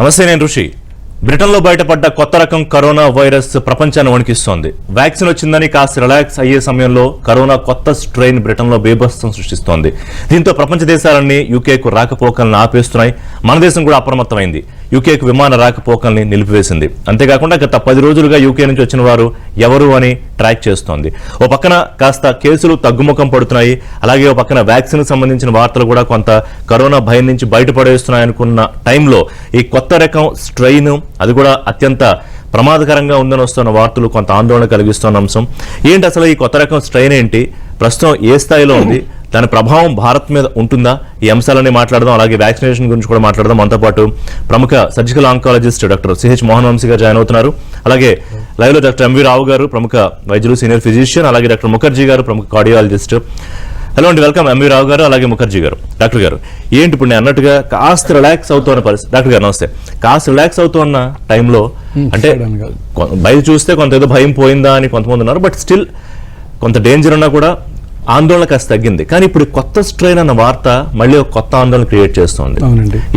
నమస్తే, నేను ఋషి. బ్రిటన్లో బయటపడ్డ కొత్త రకం కరోనా వైరస్ ప్రపంచాన్ని వణికిస్తోంది. వ్యాక్సిన్ వచ్చిందని కాస్త రిలాక్స్ అయ్యే సమయంలో కరోనా కొత్త స్ట్రెయిన్ బ్రిటన్లో బీభత్సం సృష్టిస్తోంది. దీంతో ప్రపంచ దేశాలన్నీ యూకేకు రాకపోకలను ఆపేస్తున్నాయి. మన దేశం కూడా అప్రమత్తమైంది. యూకేకు విమాన రాకపోకల్ని నిలిపివేసింది. అంతేకాకుండా గత 10 రోజులుగా యూకే నుంచి వచ్చిన వారు ఎవరు అని ట్రాక్ చేస్తోంది. ఓ పక్కన కాస్త కేసులు తగ్గుముఖం పడుతున్నాయి. అలాగే ఓ పక్కన వ్యాక్సిన్ సంబంధించిన వార్తలు కూడా కొంత కరోనా భయం నుంచి బయటపడేస్తున్నాయనుకున్న టైంలో ఈ కొత్త రకం స్ట్రెయిన్, అది కూడా అత్యంత ప్రమాదకరంగా ఉందని వస్తున్న వార్తలు కొంత ఆందోళన కలిగిస్తున్న అంశం. ఏంటి అసలు ఈ కొత్త రకం స్ట్రెయిన్ ఏంటి, ప్రస్తుతం ఏ స్థాయిలో ఉంది, దాని ప్రభావం భారత్ మీద ఉంటుందా? ఈ అంశాలన్నీ మాట్లాడదాం. అలాగే వ్యాక్సినేషన్ గురించి కూడా మాట్లాడదాం. మనతో పాటు ప్రముఖ surgical oncologist doctor C H Mohan Vamshi గారు జాయిన్ అవుతున్నారు. అలాగే లైవ్ లో డాక్టర్ ఎంవి రావు గారు, ప్రముఖ వైద్యులు, సీనియర్ ఫిజిషియన్. అలాగే డాక్టర్ ముఖర్జీ గారు, ప్రముఖ కార్డియాలజిస్ట్. హలో అండి, వెల్కమ్ ఎంవి రావు గారు, అలాగే ముఖర్జీ గారు. డాక్టర్ గారు, ఏంటి ఇప్పుడు నేను అన్నట్టుగా కాస్త రిలాక్స్ అవుతున్న పరిస్థితి? డాక్టర్ గారు నమస్తే. కాస్త రిలాక్స్ అవుతున్న టైంలో అంటే బయట చూస్తే కొంత ఏదో భయం పోయిందా అని కొంతమంది ఉన్నారు. బట్ స్టిల్ కొంత డేంజర్ ఉన్నా కూడా ఆందోళన కాస్త తగ్గింది. కానీ ఇప్పుడు కొత్త స్ట్రెయిన్ అన్న వార్త మళ్ళీ ఒక కొత్త ఆందోళన క్రియేట్ చేస్తుంది.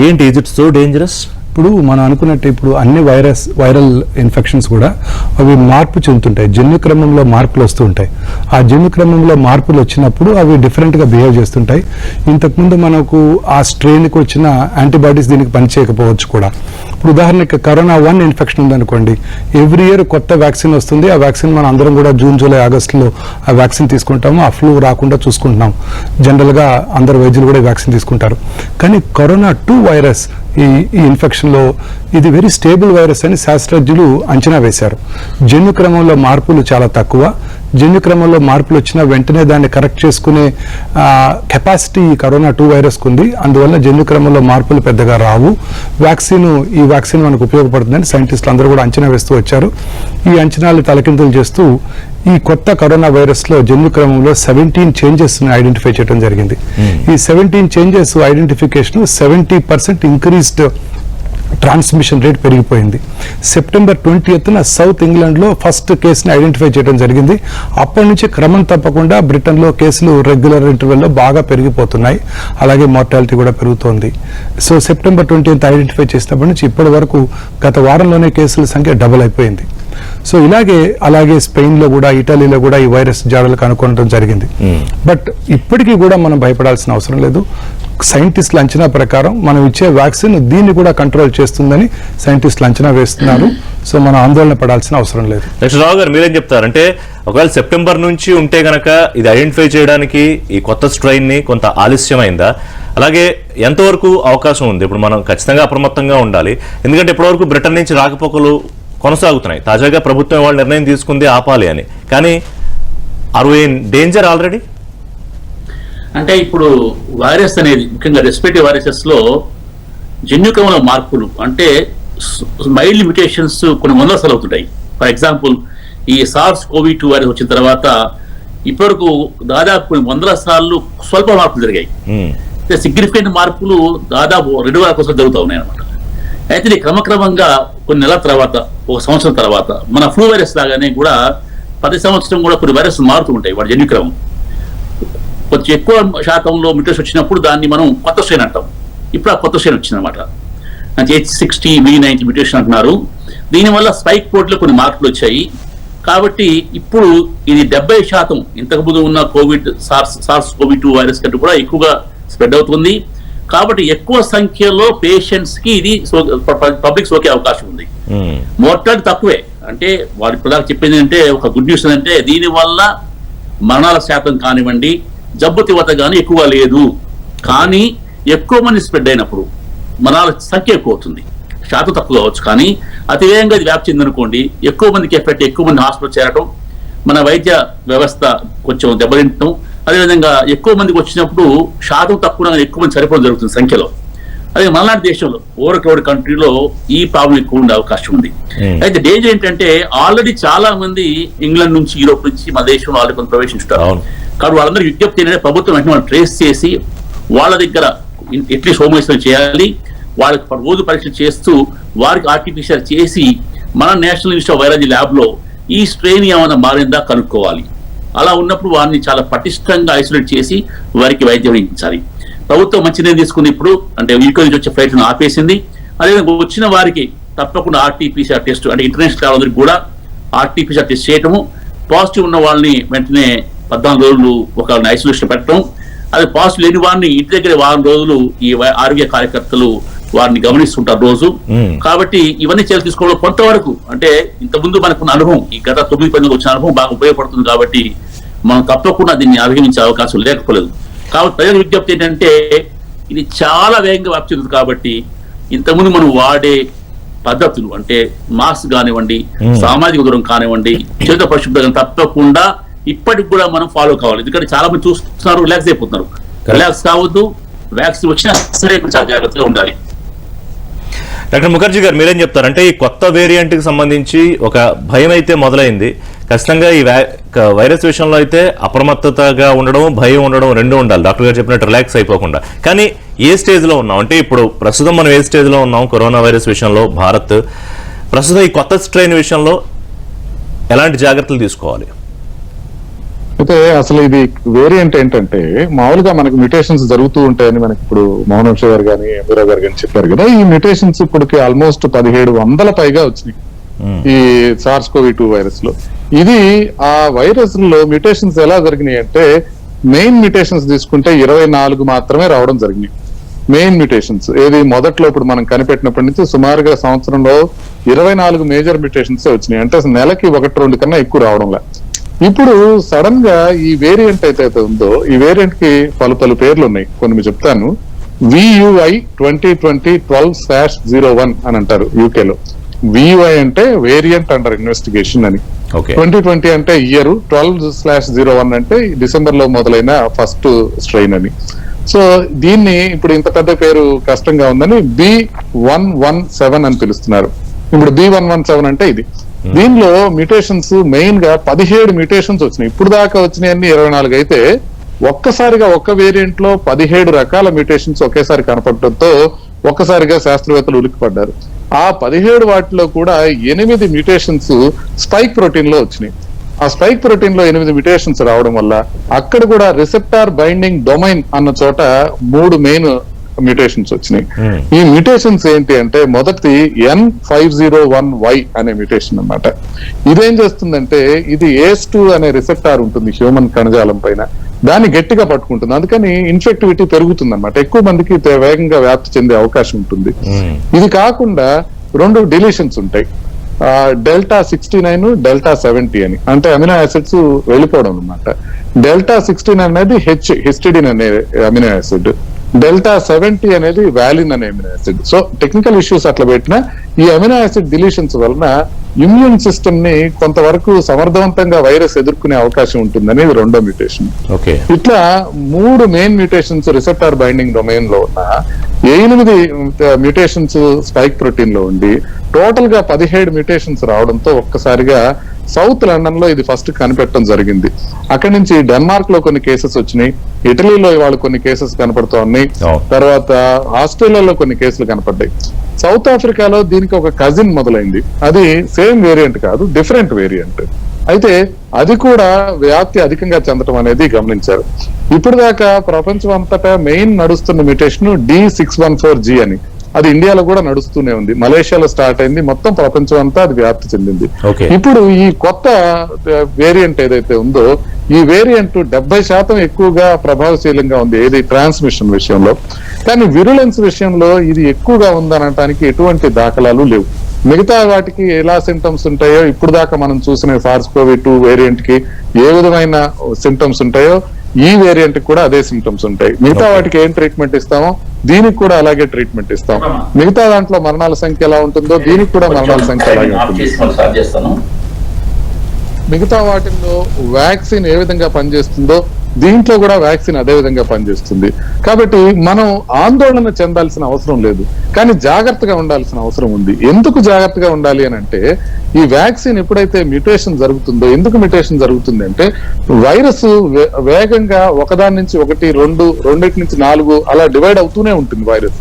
ఏంటి, ఈజ్ ఇట్ సో డేంజరస్? ఇప్పుడు మనం అనుకున్నట్టు ఇప్పుడు అన్ని వైరల్ ఇన్ఫెక్షన్స్ కూడా అవి మార్పు చెందుతుంటాయి, జన్యు క్రమంలో మార్పులు వస్తూ ఉంటాయి. ఆ జన్యు క్రమంలో మార్పులు వచ్చినప్పుడు అవి డిఫరెంట్గా బిహేవ్ చేస్తుంటాయి. ఇంతకుముందు మనకు ఆ స్ట్రెయిన్కి వచ్చిన యాంటీబాడీస్ దీనికి పనిచేయకపోవచ్చు కూడా. ఇప్పుడు ఉదాహరణకి కరోనా 1 ఇన్ఫెక్షన్ ఉందనుకోండి, ఎవ్రీ ఇయర్ కొత్త వ్యాక్సిన్ వస్తుంది. ఆ వ్యాక్సిన్ మనం అందరం కూడా జూన్, జూలై, ఆగస్టులో ఆ వ్యాక్సిన్ తీసుకుంటాము. ఆ ఫ్లూ రాకుండా చూసుకుంటున్నాం. జనరల్గా అందరు వైద్యులు కూడా వ్యాక్సిన్ తీసుకుంటారు. కానీ కరోనా 2 వైరస్ ఈ ఇన్ఫెక్షన్లో ఇది వెరీ స్టేబుల్ వైరస్ అని శాస్త్రజ్ఞులు అంచనా వేశారు. జన్యు క్రమంలో మార్పులు చాలా తక్కువ. జన్యు క్రమంలో మార్పులు వచ్చినా వెంటనే దాన్ని కరెక్ట్ చేసుకునే కెపాసిటీ ఈ కరోనా 2 వైరస్కు ఉంది. అందువల్ల జన్యు క్రమంలో మార్పులు పెద్దగా రావు. ఈ వ్యాక్సిన్ మనకు ఉపయోగపడుతుందని సైంటిస్టులు అందరూ కూడా అంచనా వేస్తూ వచ్చారు. ఈ అంచనాలు తలకిందులు చేస్తూ ఈ కొత్త కరోనా వైరస్ లో జన్యు క్రమంలో 17 చేంజెస్ ఐడెంటిఫై చేయడం జరిగింది. ఈ 17 changes identification 70% increased transmission rate పెరిగిపోయింది. సెప్టెంబర్ 20న సౌత్ ఇంగ్లాండ్లో ఫస్ట్ కేసుని ఐడెంటిఫై చేయడం జరిగింది. అప్పటి నుంచి క్రమం తప్పకుండా బ్రిటన్లో కేసులు రెగ్యులర్ ఇంటర్వెల్లో బాగా పెరిగిపోతున్నాయి. అలాగే మార్టాలిటీ కూడా పెరుగుతోంది. సో సెప్టెంబర్ 20th ఐడెంటిఫై చేసినప్పటి నుంచి ఇప్పటి వరకు గత వారంలోనే కేసుల సంఖ్య డబుల్ అయిపోయింది. సో అలాగే స్పెయిన్లో కూడా, ఇటలీలో కూడా ఈ వైరస్ జాడలు కనుక్కోవడం జరిగింది. బట్ ఇప్పటికీ కూడా మనం భయపడాల్సిన అవసరం లేదు. సైంటిస్టుల అంచనా ప్రకారం మనం ఇచ్చే వ్యాక్సిన్ దీన్ని కూడా కంట్రోల్ చేస్తుందని సైంటిస్టులు అంచనా వేస్తున్నారు. సో మనం ఆందోళన పడాల్సిన అవసరం లేదు. డాక్టర్ రావు గారు, మీరేం చెప్తారంటే ఒకవేళ సెప్టెంబర్ నుంచి ఉంటే గనక ఇది ఐడెంటిఫై చేయడానికి ఈ కొత్త స్ట్రెయిన్ ని కొంత ఆలస్యమైందా? అలాగే ఎంతవరకు అవకాశం ఉంది? ఇప్పుడు మనం ఖచ్చితంగా అప్రమత్తంగా ఉండాలి. ఎందుకంటే ఇప్పటివరకు బ్రిటన్ నుంచి రాకపోకలు కొనసాగుతున్నాయి. తాజాగా ప్రభుత్వం వాళ్ళు నిర్ణయం తీసుకుంది ఆపాలి అని. కానీ are we in danger already? అంటే ఇప్పుడు వైరస్ అనేది ముఖ్యంగా రెస్పిరేటరీ వైరసెస్ లో జన్యుక్రమంలో మార్పులు అంటే మైల్డ్ మ్యుటేషన్స్ కొన్ని వందల సార్లు అవుతుంటాయి. ఫర్ ఎగ్జాంపుల్ ఈ SARS-CoV-2 వైరస్ వచ్చిన తర్వాత ఇప్పటివరకు దాదాపు కొన్ని వందల సార్లు స్వల్ప మార్పులు జరిగాయి. సిగ్నిఫికెంట్ మార్పులు దాదాపు 2 వారాల కోసం జరుగుతూ ఉన్నాయి అనమాట. అయితే ఇది క్రమక్రమంగా కొన్ని నెలల తర్వాత, ఒక సంవత్సరం తర్వాత మన ఫ్లూ వైరస్ లాగానే కూడా ప్రతి సంవత్సరం కూడా కొన్ని వైరస్ మారుతూ ఉంటాయి వాటి జన్యుక్రమం. కొంచెం ఎక్కువ శాతంలో మ్యూటేషన్ వచ్చినప్పుడు దాన్ని మనం కొత్త స్ట్రెయిన్ అంటాం. ఇప్పుడు ఆ కొత్త స్ట్రెయిన్ వచ్చిందనమాట. అంటే H60, V90 మ్యూటేషన్ అంటున్నారు. దీనివల్ల స్పైక్ ప్రోటీన్లో కొన్ని మార్పులు వచ్చాయి. కాబట్టి ఇప్పుడు ఇది 70% ఇంతకుముందు ఉన్న SARS-CoV-2 వైరస్ కంటే కూడా ఎక్కువగా స్ప్రెడ్ అవుతుంది. కాబట్టి ఎక్కువ సంఖ్యలో పేషెంట్స్ కి ఇది పబ్లిక్ సోకే అవకాశం ఉంది. మోర్టాలిటీ తక్కువే. అంటే వాడి ప్రధాన చెప్పింది అంటే ఒక గుడ్ న్యూస్ అంటే దీనివల్ల మరణాల శాతం కానివ్వండి, జబ్బు తీవ్రత కానీ ఎక్కువ లేదు. కానీ ఎక్కువ మంది స్ప్రెడ్ అయినప్పుడు మరణాల సంఖ్య ఎక్కువ అవుతుంది. శాతం తక్కువ కావచ్చు, కానీ అతివేగంగా ఇది వ్యాప్తి చెందనుకోండి, ఎక్కువ మందికి ఎఫెక్ట్, ఎక్కువ మంది హాస్పిటల్ చేరటం, మన వైద్య వ్యవస్థ కొంచెం దెబ్బతింటం, అదేవిధంగా ఎక్కువ మందికి వచ్చినప్పుడు శాతం తక్కువ ఎక్కువ మంది సరిపోవడం జరుగుతుంది సంఖ్యలో. అదే మనలాంటి దేశంలో ఓవర్ క్రౌడ్ కంట్రీలో ఈ ప్రాబ్లం ఎక్కువ ఉండే అవకాశం ఉంది. అయితే డేంజర్ ఏంటంటే ఆల్రెడీ చాలా మంది ఇంగ్లాండ్ నుంచి, యూరోప్ నుంచి మన దేశంలో ఆల్రెడీ కొంత ప్రవేశిస్తారు. కాబట్టి వాళ్ళందరూ విజ్ఞప్తి ఏంటంటే ప్రభుత్వం వెంటనే వాళ్ళు ట్రేస్ చేసి వాళ్ళ దగ్గర ఎట్లీస్ట్ హోమ్ ఐసోలేషన్ చేయాలి. వాళ్ళకి రోజు పరీక్షలు చేస్తూ వారికి RT-PCR చేసి మన నేషనల్ ఇన్స్టిట్యూట్ ఆఫ్ వైరాలజీ ల్యాబ్లో ఈ స్ట్రెయిన్ ఏమైనా మారిందా కనుక్కోవాలి. అలా ఉన్నప్పుడు వారిని చాలా పటిష్టంగా ఐసోలేట్ చేసి వారికి వైద్యం ఇచ్చాలి. ప్రభుత్వం మంచి నిర్ణయం తీసుకుంది. ఇప్పుడు అంటే యూకే నుంచి వచ్చే ఫ్లైట్లను ఆపేసింది. అదేవిధంగా వచ్చిన వారికి తప్పకుండా ఆర్టీపీసీఆర్ టెస్ట్, అంటే ఇంటర్నేషనల్ ట్రావెలర్కి కూడా ఆర్టీపీసీఆర్ టెస్ట్ చేయటము, పాజిటివ్ ఉన్న వాళ్ళని వెంటనే 14 రోజులు ఒక ఐసోలేషన్ పెట్టడం, అది పాజిటివ్ లేని వారిని ఇంటి దగ్గర వారం రోజులు ఈ ఆరోగ్య కార్యకర్తలు వారిని గమనిస్తుంటారు రోజు. కాబట్టి ఇవన్నీ చర్యలు తీసుకోవడం కొంతవరకు, అంటే ఇంతకుముందు మనకున్న అనుభవం, ఈ గత 9-10 వచ్చిన అనుభవం బాగా ఉపయోగపడుతుంది. కాబట్టి మనం తప్పకుండా దీన్ని అధిగమించే అవకాశం లేకపోలేదు. కాబట్టి ప్రజల విజ్ఞప్తి ఏంటంటే, ఇది చాలా వేగంగా వ్యాప్తి చెందుతుంది. కాబట్టి ఇంతకుముందు మనం వాడే పద్ధతులు, అంటే మాస్క్ కానివ్వండి, సామాజిక దూరం కానివ్వండి, చేతుల పరిశుభ్రత తప్పకుండా ఇప్పటికి కూడా మనం ఫాలో కావాలి. ఎందుకంటే చాలా మంది చూస్తున్నారు, రిలాక్స్ అయిపోతున్నారు. రిలాక్స్ కావద్దు, వ్యాక్సిన్ వచ్చినా సరే చాలా జాగ్రత్తగా ఉండాలి. డాక్టర్ ముఖర్జీ గారు, మీరేం చెప్తారంటే ఈ కొత్త వేరియంట్ కి సంబంధించి ఒక భయం అయితే మొదలైంది. ఖచ్చితంగా ఈ వైరస్ విషయంలో అయితే అప్రమత్తతగా ఉండడం, భయం ఉండడం రెండు ఉండాలి. డాక్టర్ గారు చెప్పినట్టు రిలాక్స్ అయిపోకుండా. కానీ ఏ స్టేజ్ లో ఉన్నాం అంటే, ఇప్పుడు ప్రస్తుతం మనం ఏ స్టేజ్ లో ఉన్నాం కరోనా వైరస్ విషయంలో? భారత్ ప్రస్తుతం ఈ కొత్త స్ట్రెయిన్ విషయంలో ఎలాంటి జాగ్రత్తలు తీసుకోవాలి? అయితే అసలు ఇది వేరియంట్ ఏంటంటే, మామూలుగా మనకు మ్యూటేషన్స్ జరుగుతూ ఉంటాయని మనకి ఇప్పుడు మోహన్ వంశీ గారు కానీ ఎంబీరావు గారు కానీ చెప్పారు కదా. ఈ మ్యూటేషన్స్ ఇప్పటికి ఆల్మోస్ట్ 1700 పైగా వచ్చినాయి ఈ SARS-CoV-2 వైరస్ లో. ఇది ఆ వైరస్ లో మ్యూటేషన్స్ ఎలా జరిగినాయి అంటే, మెయిన్ మ్యూటేషన్స్ తీసుకుంటే 24 మాత్రమే రావడం జరిగినాయి. మెయిన్ మ్యూటేషన్స్ ఏది మొదట్లో ఇప్పుడు మనం కనిపెట్టినప్పటి నుంచి సుమారుగా సంవత్సరంలో 24 మేజర్ మ్యూటేషన్స్ వచ్చినాయి. అంటే నెలకి 1-2 కన్నా ఎక్కువ రావడంలా. ఇప్పుడు సడన్ గా ఈ వేరియంట్ అయితే ఉందో, ఈ వేరియంట్ కి పలు పేర్లు ఉన్నాయి. కొన్ని మీకు చెప్తాను. VUI 2020-12/01 అని అంటారు యూకే లో. VUI అంటే వేరియంట్ అండర్ ఇన్వెస్టిగేషన్ అని. 2020 అంటే ఇయర్, 12/01 అంటే డిసెంబర్ లో మొదలైన ఫస్ట్ స్ట్రెయిన్ అని. సో దీన్ని ఇప్పుడు ఇంత పెద్ద పేరు కష్టంగా ఉందని B117 అని పిలుస్తున్నారు. ఇప్పుడు B117 అంటే ఇది. దీనిలో మ్యూటేషన్స్ మెయిన్ గా 17 మ్యూటేషన్స్ వచ్చినాయి. ఇప్పుడు దాకా వచ్చినాయి అన్ని 24 అయితే, ఒక్కసారిగా ఒక్క వేరియంట్ లో 17 రకాల మ్యూటేషన్స్ ఒకేసారి కనపడటంతో ఒక్కసారిగా శాస్త్రవేత్తలు ఉలిక్కిపడ్డారు. ఆ 17 వాటిలో కూడా 8 మ్యూటేషన్స్ స్పైక్ ప్రోటీన్ లో వచ్చినాయి. ఆ స్పైక్ ప్రోటీన్ లో 8 మ్యూటేషన్స్ రావడం వల్ల అక్కడ కూడా రిసెప్టార్ బైండింగ్ డొమైన్ అన్న చోట 3 మెయిన్ మ్యూటేషన్స్ వచ్చినాయి. ఈ మ్యూటేషన్స్ ఏంటి అంటే, మొదటి N501Y అనే మ్యూటేషన్ అన్నమాట. ఇదేం చేస్తుందంటే, ఇది ACE2 అనే రిసెప్టార్ ఉంటుంది హ్యూమన్ కణజాలం పైన, దాన్ని గట్టిగా పట్టుకుంటుంది. అందుకని ఇన్ఫెక్టివిటీ పెరుగుతుంది అనమాట. ఎక్కువ మందికి వేగంగా వ్యాప్తి చెందే అవకాశం ఉంటుంది. ఇది కాకుండా 2 డిలీషన్స్ ఉంటాయి, Delta69, Delta70 అని. అంటే అమినో యాసిడ్స్ వెళ్ళిపోవడం అనమాట. Delta69 అనేది హిస్టిడిన్ అనే అమినో యాసిడ్, Delta70 అనేది వాలిన్ అనే amino acid. So technical issues అట్లా పెట్టినా ఈ అమినో యాసిడ్ డిలీషన్స్ వలన ఇమ్యూన్ సిస్టమ్ ని కొంతవరకు సమర్థవంతంగా వైరస్ ఎదుర్కొనే అవకాశం ఉంటుందని రెండో మ్యూటేషన్. ఇట్లా 3 main mutations receptor binding domain లో ఉన్న 8 మ్యూటేషన్స్ స్పైక్ ప్రోటీన్ లో ఉండి టోటల్ గా 17 మ్యూటేషన్స్ రావడంతో ఒక్కసారిగా సౌత్ లండన్ లో ఇది ఫస్ట్ కనిపెట్టడం జరిగింది. అక్కడి నుంచి డెన్మార్క్ లో కొన్ని కేసెస్ వచ్చినాయి, ఇటలీలో ఇవాళ కొన్ని కేసెస్ కనపడుతూ ఉన్నాయి, తర్వాత ఆస్ట్రేలియాలో కొన్ని కేసులు కనపడ్డాయి. సౌత్ ఆఫ్రికాలో దీనికి ఒక కజిన్ మొదలైంది. అది సేమ్ వేరియంట్ కాదు, డిఫరెంట్ వేరియంట్. అయితే అది కూడా వ్యాప్తి అధికంగా చెందడం అనేది గమనించారు. ఇప్పుడు దాకా ప్రపంచం అంతటా మెయిన్ నడుస్తున్న మ్యూటేషన్ D614G అని, అది ఇండియాలో కూడా నడుస్తూనే ఉంది. మలేషియాలో స్టార్ట్ అయింది, మొత్తం ప్రపంచం అంతా అది వ్యాప్తి చెందింది. ఇప్పుడు ఈ కొత్త వేరియంట్ ఏదైతే ఉందో, ఈ వేరియంట్ 70% ఎక్కువగా ప్రభావశీలంగా ఉంది ఏది ట్రాన్స్మిషన్ విషయంలో. కానీ విరులెన్స్ విషయంలో ఇది ఎక్కువగా ఉందనటానికి ఎటువంటి దాఖలాలు లేవు. మిగతా వాటికి ఎలా సింటమ్స్ ఉంటాయో, ఇప్పుడు దాకా మనం చూసిన SARS-CoV-2 వేరియంట్ కి ఏ విధమైన సింటమ్స్ ఉంటాయో ఈ వేరియంట్ కూడా అదే సింటమ్స్ ఉంటాయి. మిగతా వాటికి ఏం ట్రీట్మెంట్ ఇస్తామో దీనికి కూడా అలాగే ట్రీట్మెంట్ ఇస్తాం. మిగతా దాంట్లో మరణాల సంఖ్య ఎలా ఉంటుందో దీనికి కూడా మరణాల సంఖ్య అలాగే ఉంటుంది. మిగతా వాటిల్లో వ్యాక్సిన్ ఏ విధంగా పనిచేస్తుందో దీంట్లో కూడా వ్యాక్సిన్ అదే విధంగా పనిచేస్తుంది. కాబట్టి మనం ఆందోళన చెందాల్సిన అవసరం లేదు, కానీ జాగ్రత్తగా ఉండాల్సిన అవసరం ఉంది. ఎందుకు జాగ్రత్తగా ఉండాలి అని అంటే, ఈ వ్యాక్సిన్ ఎప్పుడైతే మ్యూటేషన్ జరుగుతుందో, ఎందుకు మ్యూటేషన్ జరుగుతుంది అంటే, వైరస్ వేగంగా ఒకదాని నుంచి 1, 2, 2 నుంచి 4 అలా డివైడ్ అవుతూనే ఉంటుంది వైరస్.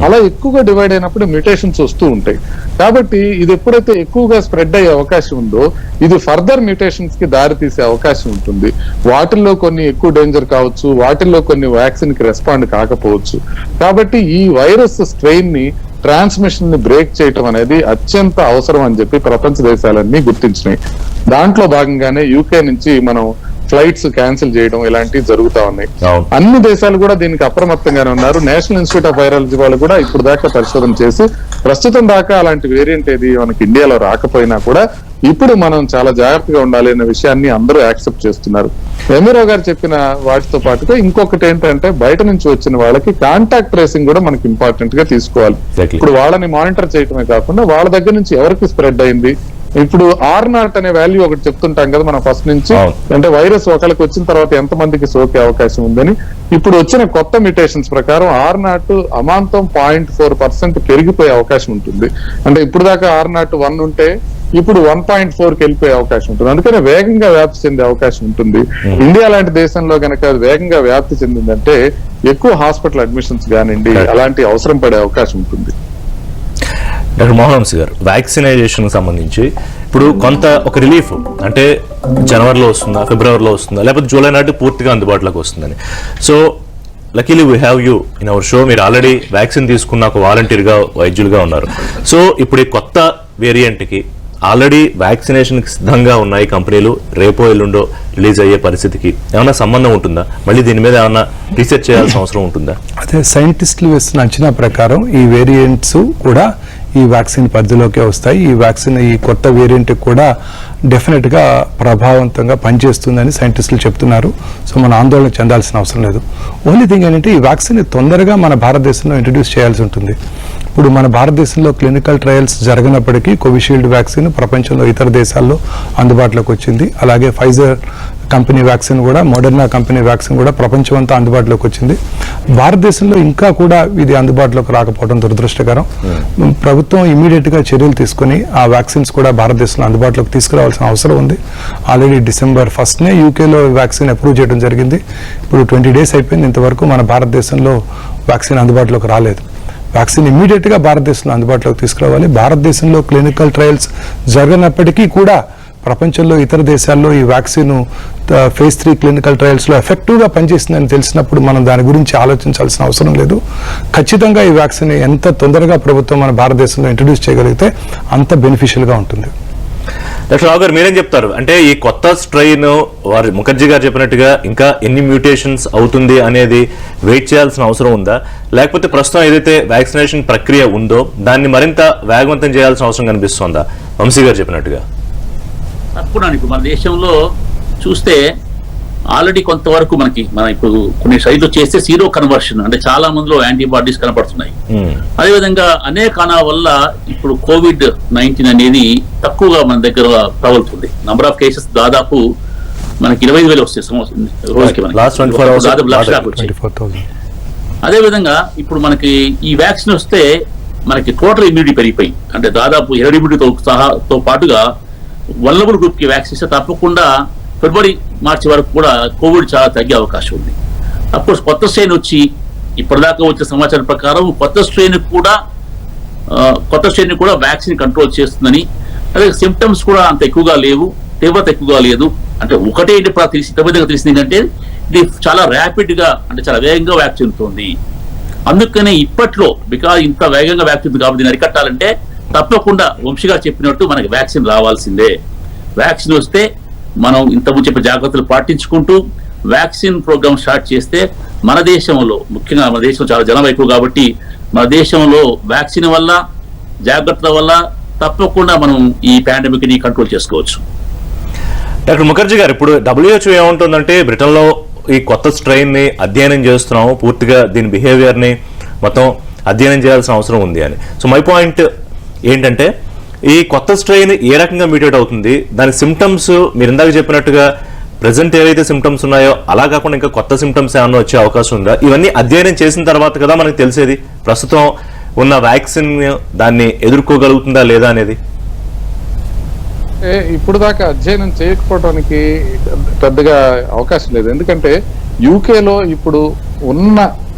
అలా ఎక్కువగా డివైడ్ అయినప్పుడు మ్యూటేషన్స్ వస్తూ ఉంటాయి. కాబట్టి ఇది ఎప్పుడైతే ఎక్కువగా స్ప్రెడ్ అయ్యే అవకాశం ఉందో, ఇది ఫర్దర్ మ్యూటేషన్స్ కి దారి తీసే అవకాశం ఉంటుంది. వాటిల్లో కొన్ని ఎక్కువ డేంజర్ కావచ్చు, వాటిల్లో కొన్ని వ్యాక్సిన్ కి రెస్పాండ్ కాకపోవచ్చు. కాబట్టి ఈ వైరస్ స్ట్రెయిన్ ని ట్రాన్స్మిషన్ ని బ్రేక్ చేయటం అనేది అత్యంత అవసరం అని చెప్పి ప్రపంచ దేశాలన్నీ గుర్తించినాయి. దాంట్లో భాగంగానే యూకే నుంచి మనం ఫ్లైట్స్ క్యాన్సిల్ చేయడం ఇలాంటివి జరుగుతా ఉన్నాయి. అవును. అన్ని దేశాలు కూడా దీనికి అప్రమత్తంగానే ఉన్నారు. నేషనల్ ఇన్స్టిట్యూట్ ఆఫ్ వైరాలజీ వాళ్ళు కూడా ఇప్పుడు దాకా పరిశోధన చేసి ప్రస్తుతం దాకా అలాంటి వేరియంట్ ఏది మనకి ఇండియాలో రాకపోయినా కూడా ఇప్పుడు మనం చాలా జాగ్రత్తగా ఉండాలి అనే విషయాన్ని అందరూ యాక్సెప్ట్ చేస్తున్నారు. ఎమిరో గారు చెప్పిన వాటితో పాటుగా ఇంకొకటి ఏంటంటే బయట నుంచి వచ్చిన వాళ్ళకి కాంటాక్ట్ ట్రేసింగ్ కూడా మనకి ఇంపార్టెంట్ గా తీసుకోవాలి. Exactly. ఇప్పుడు వాళ్ళని మానిటర్ చేయడమే కాకుండా వాళ్ళ దగ్గర నుంచి ఎవరికి స్ప్రెడ్ అయింది. ఇప్పుడు R0 అనే వాల్యూ ఒకటి చెప్తుంటాం కదా మనం ఫస్ట్ నుంచి, అవును. అంటే వైరస్ ఒకరికి వచ్చిన తర్వాత ఎంత మందికి సోకే అవకాశం ఉందని. ఇప్పుడు వచ్చిన కొత్త మ్యూటేషన్స్ ప్రకారం R0 అమాంతం 0.4% పెరిగిపోయే అవకాశం ఉంటుంది. అంటే ఇప్పుడు దాకా R0 1 ఉంటే ఇప్పుడు 1.4కి వెళ్ళిపోయే అవకాశం ఉంటుంది. అందుకనే వేగంగా వ్యాప్తి చెందే అవకాశం ఉంటుంది. ఇండియా లాంటి దేశంలో కనుక వేగంగా వ్యాప్తి చెందిందంటే ఎక్కువ హాస్పిటల్ అడ్మిషన్స్ కానివ్వండి అలాంటి అవసరం పడే అవకాశం ఉంటుంది. డాక్టర్ మోహన్ వంశీ గారు, వ్యాక్సినైజేషన్ సంబంధించి ఇప్పుడు కొంత ఒక రిలీఫ్ అంటే జనవరిలో వస్తుందా, ఫిబ్రవరిలో వస్తుందా, లేకపోతే జూలై నాటి పూర్తిగా అందుబాటులోకి వస్తుందని. So luckily we have you in our show. మీరు ఆల్రెడీ వ్యాక్సిన్ తీసుకున్న ఒక వాలంటీర్గా, వైద్యులుగా ఉన్నారు. సో ఇప్పుడు ఈ కొత్త వేరియంట్కి ఆల్రెడీ వ్యాక్సినేషన్కి సిద్ధంగా ఉన్నాయి కంపెనీలు, రేపో ఎల్లుండో రిలీజ్ అయ్యే పరిస్థితికి ఏమైనా సంబంధం ఉంటుందా? మళ్ళీ దీని మీద ఏమైనా రీసెర్చ్ చేయాల్సిన అవసరం ఉంటుందా? అదే సైంటిస్టులు వేస్తున్న అంచనా ప్రకారం ఈ వేరియంట్స్ కూడా ఈ వ్యాక్సిన్ పరిధిలోకే వస్తాయి. ఈ వ్యాక్సిన్ ఈ కొత్త వేరియంట్ కూడా డెఫినెట్ గా ప్రభావవంతంగా పనిచేస్తుందని సైంటిస్టులు చెప్తున్నారు. సో మన ఆందోళన చెందాల్సిన అవసరం లేదు. ఓన్లీ థింగ్ ఏంటంటే ఈ వ్యాక్సిన్ తొందరగా మన భారతదేశంలో ఇంట్రడ్యూస్ చేయాల్సి ఉంటుంది. ఇప్పుడు మన భారతదేశంలో క్లినికల్ ట్రయల్స్ జరగనప్పటికీ కోవిషీల్డ్ వ్యాక్సిన్ ప్రపంచంలో ఇతర దేశాల్లో అందుబాటులోకి వచ్చింది. అలాగే ఫైజర్ కంపెనీ వ్యాక్సిన్ కూడా, మోడర్నా కంపెనీ వ్యాక్సిన్ కూడా ప్రపంచం అంతా అందుబాటులోకి వచ్చింది. భారతదేశంలో ఇంకా కూడా ఇది అందుబాటులోకి రాకపోవడం దురదృష్టకరం. ప్రభుత్వం ఇమీడియట్ గా చర్యలు తీసుకుని ఆ వ్యాక్సిన్స్ కూడా భారతదేశంలో అందుబాటులోకి తీసుకురావాల్సిన అవసరం ఉంది. ఆల్రెడీ December 1st యూకేలో వ్యాక్సిన్ అప్రూవ్ చేయడం జరిగింది. ఇప్పుడు 20 days అయిపోయింది. ఇంతవరకు మన భారతదేశంలో వ్యాక్సిన్ అందుబాటులోకి రాలేదు. వ్యాక్సిన్ ఇమీడియట్ గా భారతదేశంలో అందుబాటులోకి తీసుకురావాలి. భారతదేశంలో క్లినికల్ ట్రయల్స్ జరగనప్పటికీ కూడా ప్రపంచంలో ఇతర దేశాల్లో ఈ వ్యాక్సిన్ phase 3 క్లినికల్ ట్రయల్స్ లో ఎఫెక్టివ్ గా పనిచేస్తుందని తెలిసినప్పుడు మనం దాని గురించి ఆలోచించాల్సిన అవసరం లేదు. ఖచ్చితంగా ఈ వ్యాక్సిన్ ఎంత తొందరగా ప్రభుత్వం మన భారతదేశంలో ఇంట్రడ్యూస్ చేయగలిగితే అంత బెనిఫిషియల్ గా ఉంటుంది. డాక్టర్ రావు గారు, మీరేం చెప్తారు? అంటే ఈ కొత్త స్ట్రెయిన్ వారి ముఖర్జీ గారు చెప్పినట్టుగా ఇంకా ఎన్ని మ్యూటేషన్స్ అవుతుంది అనేది వెయిట్ చేయాల్సిన అవసరం ఉందా, లేకపోతే ప్రస్తుతం ఏదైతే వ్యాక్సినేషన్ ప్రక్రియ ఉందో దాన్ని మరింత వేగవంతం చేయాల్సిన అవసరం కనిపిస్తుందా? వంశీ గారు చెప్పినట్టుగా తప్పకుండా ఇప్పుడు మన దేశంలో చూస్తే ఆల్రెడీ కొంతవరకు మన ఇప్పుడు కొన్ని సైట్లు చేస్తే జీరో కన్వర్షన్, అంటే చాలా మందిలో యాంటీబాడీస్ కనపడుతున్నాయి. అదేవిధంగా అనేక కారణాల వల్ల ఇప్పుడు COVID-19 అనేది తక్కువగా మన దగ్గర ప్రబలుతుంది. నంబర్ ఆఫ్ కేసెస్ దాదాపు మనకి 25,000 వస్తాయి రోజుకి, దాదాపు లక్షలకు వచ్చాయి. 24,000. అదేవిధంగా ఇప్పుడు మనకి ఈ వ్యాక్సిన్ వస్తే మనకి టోటల్ ఇమ్యూనిటీ పెరిగిపోయి, అంటే దాదాపు హెర్డ్ ఇమ్యూనిటీతో పాటుగా వల్నరబుల్ గ్రూప్ కి వ్యాక్సిన్ ఇస్తే తప్పకుండా ఫిబ్రవరి మార్చి వరకు కూడా కోవిడ్ చాలా తగ్గే అవకాశం ఉంది. అఫ్కోర్స్ కొత్త స్ట్రెయిన్ వచ్చి ఇప్పటిదాకా వచ్చిన సమాచారం ప్రకారం కొత్త స్ట్రెయిన్ కూడా వ్యాక్సిన్ కంట్రోల్ చేస్తుందని, అదే సిమ్టమ్స్ కూడా అంత ఎక్కువగా లేవు, తీవ్రత ఎక్కువగా లేదు. అంటే ఒకటే తెలిసింది ఏంటంటే ఇది చాలా ర్యాపిడ్ గా, అంటే చాలా వేగంగా వ్యాప్తి చెందుతుంది. అందుకనే ఇప్పట్లో బికాజ్ ఇంత వేగంగా వ్యాప్తి చెందుతుంది కాబట్టి దీన్ని అరికట్టాలంటే తప్పకుండా వంశీగా చెప్పినట్టు మనకి వ్యాక్సిన్ రావాల్సిందే. వ్యాక్సిన్ వస్తే మనం ఇంతకుముందు చెప్పే జాగ్రత్తలు పాటించుకుంటూ వ్యాక్సిన్ ప్రోగ్రామ్ స్టార్ట్ చేస్తే మన దేశంలో, ముఖ్యంగా మన దేశంలో చాలా జనం ఎక్కువ కాబట్టి మన దేశంలో వ్యాక్సిన్ వల్ల, జాగ్రత్తల వల్ల తప్పకుండా మనం ఈ పాండమిక్ ని కంట్రోల్ చేసుకోవచ్చు. డాక్టర్ ముఖర్జీ గారు, ఇప్పుడు WHO ఏమంటుందంటే బ్రిటన్లో ఈ కొత్త స్ట్రెయిన్ ని అధ్యయనం చేస్తున్నాము, పూర్తిగా దీని బిహేవియర్ ని మొత్తం అధ్యయనం చేయాల్సిన అవసరం ఉంది అని. సో మై పాయింట్ ఏంటంటే ఈ కొత్త స్ట్రెయిన్ ఏ రకంగా మ్యూటేట్ అవుతుంది, దాని సిమ్టమ్స్ మీరు ఇందాక చెప్పినట్టుగా ప్రెసెంట్ ఏవైతే సిమ్టమ్స్ ఉన్నాయో అలా కాకుండా ఇంకా కొత్త సిమ్టమ్స్ ఏమన్నా వచ్చే అవకాశం ఉందా? ఇవన్నీ అధ్యయనం చేసిన తర్వాత కదా మనకు తెలిసేది ప్రస్తుతం ఉన్న వ్యాక్సిన్ దాన్ని ఎదుర్కోగలుగుతుందా లేదా అనేది. ఇప్పుడు దాకా అధ్యయనం చేయకపోవడానికి పెద్దగా అవకాశం లేదు. ఎందుకంటే యూకేలో ఇప్పుడు ఉన్న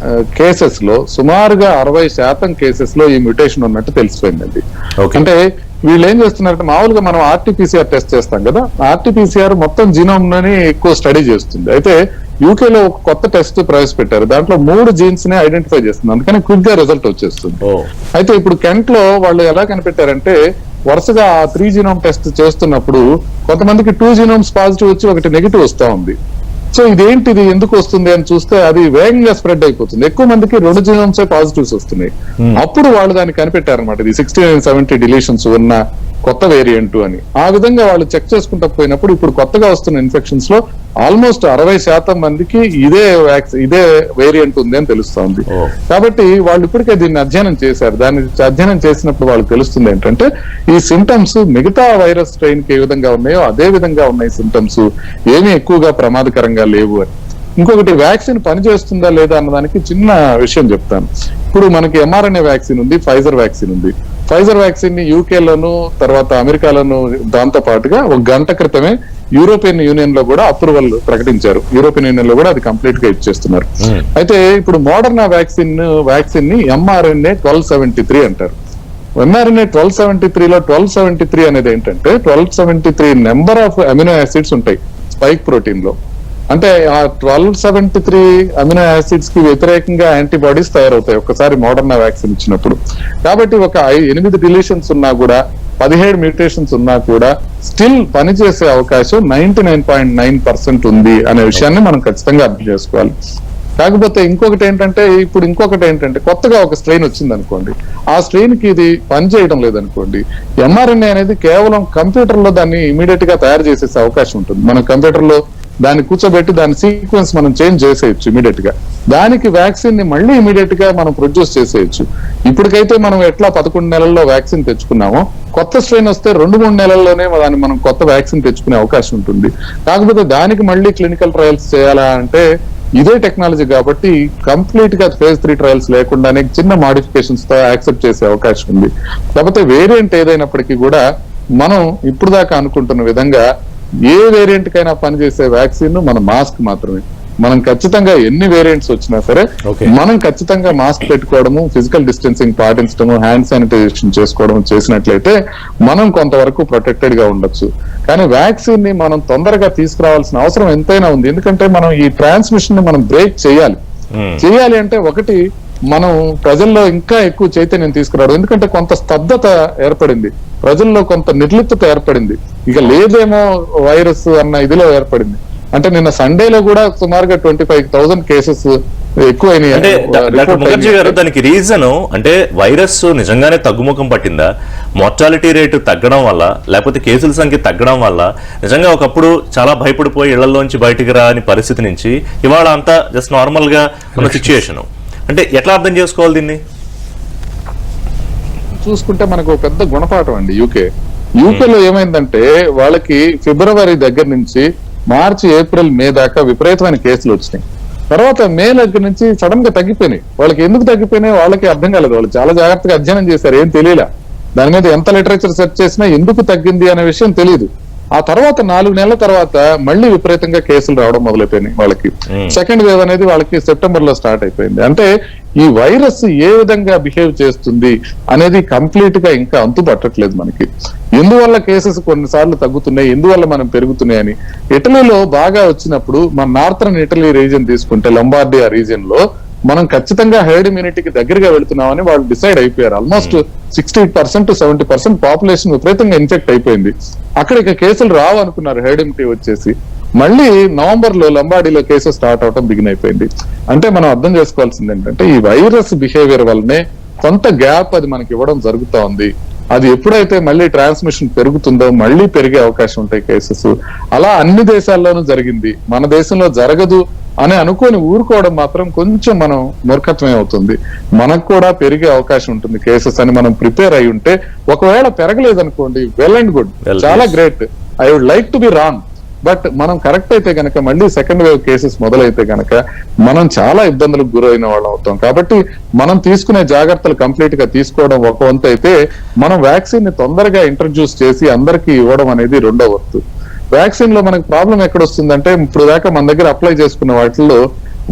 కేసెస్ లో సుమారుగా 60% కేసెస్ లో ఈ మ్యూటేషన్ ఉన్నట్టు తెలిసిపోయిందండి. Okay. అంటే వీళ్ళు ఏం చేస్తున్నారంటే మామూలుగా మనం ఆర్టీపీసీఆర్ టెస్ట్ చేస్తాం కదా, ఆర్టీపీసీఆర్ మొత్తం జీనోమ్ ని ఎక్కువ స్టడీ చేస్తుంది. అయితే యూకేలో ఒక కొత్త టెస్ట్ ప్రవేశపెట్టారు, దాంట్లో 3 జీన్స్ ని ఐడెంటిఫై చేస్తుంది, అందుకని క్విక్ గా రిజల్ట్ వచ్చేస్తుంది. అయితే ఇప్పుడు కెంట్ లో వాళ్ళు ఎలా కనిపెట్టారంటే వరుసగా 3 జీనోమ్ టెస్ట్ చేస్తున్నప్పుడు కొంతమందికి 2 జీనోమ్స్ పాజిటివ్ వచ్చి 1 నెగిటివ్ వస్తా ఉంది. సో ఇదేంటిది ఎందుకు వస్తుంది అని చూస్తే అది వేగంగా స్ప్రెడ్ అయిపోతుంది, ఎక్కువ మందికి 2 జీనోమ్స్ పాజిటివ్స్ వస్తున్నాయి. అప్పుడు వాళ్ళు దాన్ని కనిపెట్టారనమాట, ఇది 6970 డిలీషన్స్ ఉన్న కొత్త వేరియంట్ అని. ఆ విధంగా వాళ్ళు చెక్ చేసుకుంటూ పోయినప్పుడు ఇప్పుడు కొత్తగా వస్తున్న ఇన్ఫెక్షన్స్ లో ఆల్మోస్ట్ 60% మందికి ఇదే వేరియంట్ ఉంది అని తెలుస్తోంది. కాబట్టి వాళ్ళు ఇప్పటికే దీన్ని అధ్యయనం చేశారు. దాన్ని అధ్యయనం చేసినప్పుడు వాళ్ళకి తెలుస్తుంది ఏంటంటే ఈ సిమ్టమ్స్ మిగతా వైరస్ స్ట్రెయిన్ కి ఏ విధంగా ఉన్నాయో అదే విధంగా ఉన్నాయి సిమ్టమ్స్, ఏమీ ఎక్కువగా ప్రమాదకరంగా లేవు అని. ఇంకొకటి, వ్యాక్సిన్ పనిచేస్తుందా లేదా అన్నదానికి చిన్న విషయం చెప్తాను. ఇప్పుడు మనకి mRNA వ్యాక్సిన్ ఉంది, ఫైజర్ వ్యాక్సిన్ ఉంది. ఫైజర్ వ్యాక్సిన్ ని యూకేలోను తర్వాత అమెరికాలోను దాంతో పాటుగా 1 గంట క్రితమే యూరోపియన్ యూనియన్ లో కూడా అప్రూవల్ ప్రకటించారు. యూరోపియన్ యూనియన్ లో కూడా అది కంప్లీట్ గా ఇచ్చేస్తున్నారు. అయితే ఇప్పుడు మోడర్నా వ్యాక్సిన్ ని mRNA 1273 అంటారు. mRNA 1273 లో 1273 అనేది ఏంటంటే 1273 నెంబర్ ఆఫ్ అమినో యాసిడ్స్ ఉంటాయి స్పైక్ ప్రోటీన్ లో. అంటే ఆ 1273 అమినో యాసిడ్స్ కి వ్యతిరేకంగా యాంటీబాడీస్ తయారవుతాయి ఒక్కసారి మోడర్నా వ్యాక్సిన్ ఇచ్చినప్పుడు. కాబట్టి ఒక 8 డిలీషన్స్ ఉన్నా కూడా 17 మ్యూటేషన్స్ ఉన్నా కూడా స్టిల్ పనిచేసే అవకాశం 99.9% ఉంది అనే విషయాన్ని మనం ఖచ్చితంగా అర్థం చేసుకోవాలి. కాకపోతే ఇంకొకటి ఏంటంటే కొత్తగా ఒక స్ట్రెయిన్ వచ్చింది అనుకోండి, ఆ స్ట్రెయిన్ కి ఇది పనిచేయడం లేదనుకోండి, mRNA అనేది కేవలం కంప్యూటర్ లో దాన్ని ఇమీడియట్ గా తయారు చేసేసే అవకాశం ఉంటుంది. మనం కంప్యూటర్ లో దాన్ని కూర్చోబెట్టి దాని సీక్వెన్స్ మనం చేంజ్ చేసేయచ్చు ఇమీడియట్ గా. దానికి వ్యాక్సిన్ ని మళ్ళీ ఇమీడియట్ గా మనం ప్రొడ్యూస్ చేసేయచ్చు. ఇప్పటికైతే మనం ఎట్లా 11 నెలల్లో వ్యాక్సిన్ తెచ్చుకున్నామో, కొత్త స్ట్రెయిన్ వస్తే 2-3 నెలల్లోనే దాన్ని మనం కొత్త వ్యాక్సిన్ తెచ్చుకునే అవకాశం ఉంటుంది. కాకపోతే దానికి మళ్ళీ క్లినికల్ ట్రయల్స్ చేయాలా అంటే ఇదే టెక్నాలజీ కాబట్టి కంప్లీట్ గా phase 3 ట్రయల్స్ లేకుండానే చిన్న మాడిఫికేషన్స్ తో యాక్సెప్ట్ చేసే అవకాశం ఉంది. కాకపోతే వేరియంట్ ఏదైనప్పటికీ కూడా మనం ఇప్పుడు దాకా అనుకుంటున్న విధంగా ఏ వేరియంట్ కైనా పనిచేసే వ్యాక్సిన్ మన మాస్క్ మాత్రమే. మనం ఖచ్చితంగా ఎన్ని వేరియంట్స్ వచ్చినా సరే మనం ఖచ్చితంగా మాస్క్ పెట్టుకోవడము, ఫిజికల్ డిస్టెన్సింగ్ పాటించడము, హ్యాండ్ శానిటైజేషన్ చేసుకోవడం చేసినట్లయితే మనం కొంతవరకు ప్రొటెక్టెడ్ గా ఉండొచ్చు. కానీ వ్యాక్సిన్ ని మనం తొందరగా తీసుకురావాల్సిన అవసరం ఎంతైనా ఉంది. ఎందుకంటే మనం ఈ ట్రాన్స్మిషన్ ని మనం బ్రేక్ చేయాలి అంటే ఒకటి మనం ప్రజల్లో ఇంకా ఎక్కువ చైతన్యం తీసుకురావడం. ఎందుకంటే కొంత స్తబ్దత ఏర్పడింది, ప్రజల్లో కొంత నిర్లిప్తత ఏర్పడింది, ఇక లేదేమో వైరస్ అన్న ఇదిలో ఏర్పడింది. అంటే నిన్న సండేలో కూడా సుమారుగా 25,000 కేసెస్ ఎక్కువైనాయి. అంటే డాక్టర్ ముఖర్జీ గారు, దానికి రీజన్ అంటే వైరస్ నిజంగానే తగ్గుముఖం పట్టిందా, మార్టాలిటీ రేటు తగ్గడం వల్ల, లేకపోతే కేసుల సంఖ్య తగ్గడం వల్ల, నిజంగా ఒకప్పుడు చాలా భయపడిపోయి ఇళ్లలోంచి బయటికి రాని పరిస్థితి నుంచి ఇవాళ అంతా జస్ట్ నార్మల్ గా ఉన్న సిచ్యుయేషన్, అంటే ఎట్లా అర్థం చేసుకోవాలి దీన్ని? చూసుకుంటే మనకు ఒక పెద్ద గుణపాఠం అండి యూకేలో ఏమైందంటే వాళ్ళకి ఫిబ్రవరి దగ్గర నుంచి మార్చి, ఏప్రిల్, మే దాకా విపరీతమైన కేసులు వచ్చినాయి. తర్వాత మే దగ్గర నుంచి సడన్ గా తగ్గిపోయినాయి. వాళ్ళకి ఎందుకు తగ్గిపోయినాయి వాళ్ళకి అర్థం కాలేదు. వాళ్ళు చాలా జాగ్రత్తగా అధ్యయనం చేశారు, ఏం తెలియలా. దాని మీద ఎంత లిటరేచర్ సెర్చ్ చేసినా ఎందుకు తగ్గింది అనే విషయం తెలియదు. ఆ తర్వాత 4 నెలల తర్వాత మళ్ళీ విపరీతంగా కేసులు రావడం మొదలైపోయినాయి వాళ్ళకి. సెకండ్ వేవ్ అనేది వాళ్ళకి సెప్టెంబర్ లో స్టార్ట్ అయిపోయింది. అంటే ఈ వైరస్ ఏ విధంగా బిహేవ్ చేస్తుంది అనేది కంప్లీట్ గా ఇంకా అంతు పట్టట్లేదు మనకి. ఎందువల్ల కేసెస్ కొన్నిసార్లు తగ్గుతున్నాయి, ఎందువల్ల మనం పెరుగుతున్నాయి అని. ఇటలీలో బాగా వచ్చినప్పుడు మన నార్థర్న్ ఇటలీ రీజియన్ తీసుకుంటే, లంబార్డియా రీజియన్ లో మనం ఖచ్చితంగా హెర్డ్ ఇమ్యూనిటీకి దగ్గరగా వెళుతున్నామని వాళ్ళు డిసైడ్ అయిపోయారు. ఆల్మోస్ట్ 60% to 70% పాపులేషన్ విపరీతంగా ఇన్ఫెక్ట్ అయిపోయింది. అక్కడ ఇక కేసులు రావు అనుకున్నారు, హెర్డ్ ఇమ్యూనిటీ వచ్చేసి. మళ్ళీ నవంబర్ లో లంబాడీలో కేసెస్ స్టార్ట్ అవడం బిగిన్ అయిపోయింది. అంటే మనం అర్థం చేసుకోవాల్సింది ఏంటంటే ఈ వైరస్ బిహేవియర్ వల్లనే కొంత గ్యాప్ అది మనకి ఇవ్వడం జరుగుతా ఉంది. అది ఎప్పుడైతే మళ్ళీ ట్రాన్స్మిషన్ పెరుగుతుందో మళ్ళీ పెరిగే అవకాశం ఉంటాయి కేసెస్. అలా అన్ని దేశాల్లోనూ జరిగింది, మన దేశంలో జరగదు అని అనుకొని ఊరుకోవడం మాత్రం కొంచెం మనం మూర్ఖత్వమే అవుతుంది. మనకు కూడా పెరిగే అవకాశం ఉంటుంది కేసెస్ అని మనం ప్రిపేర్ అయి ఉంటే. ఒకవేళ పెరగలేదు అనుకోండి, వెల్ అండ్ గుడ్, చాలా great, I would like to be wrong. But మనం కరెక్ట్ అయితే గనక మళ్ళీ సెకండ్ వేవ్ కేసెస్ మొదలైతే గనక మనం చాలా ఇబ్బందులకు గురైన వాళ్ళం అవుతాం. కాబట్టి మనం తీసుకునే జాగ్రత్తలు కంప్లీట్ గా తీసుకోవడం ఒక వంతు అయితే, మనం వ్యాక్సిన్ ని తొందరగా ఇంట్రడ్యూస్ చేసి అందరికీ ఇవ్వడం అనేది రెండో వంతు. వ్యాక్సిన్ లో మనకి ప్రాబ్లం ఎక్కడ వస్తుందంటే, ఇప్పుడు దాకా మన దగ్గర అప్లై చేసుకున్న వాటిల్లో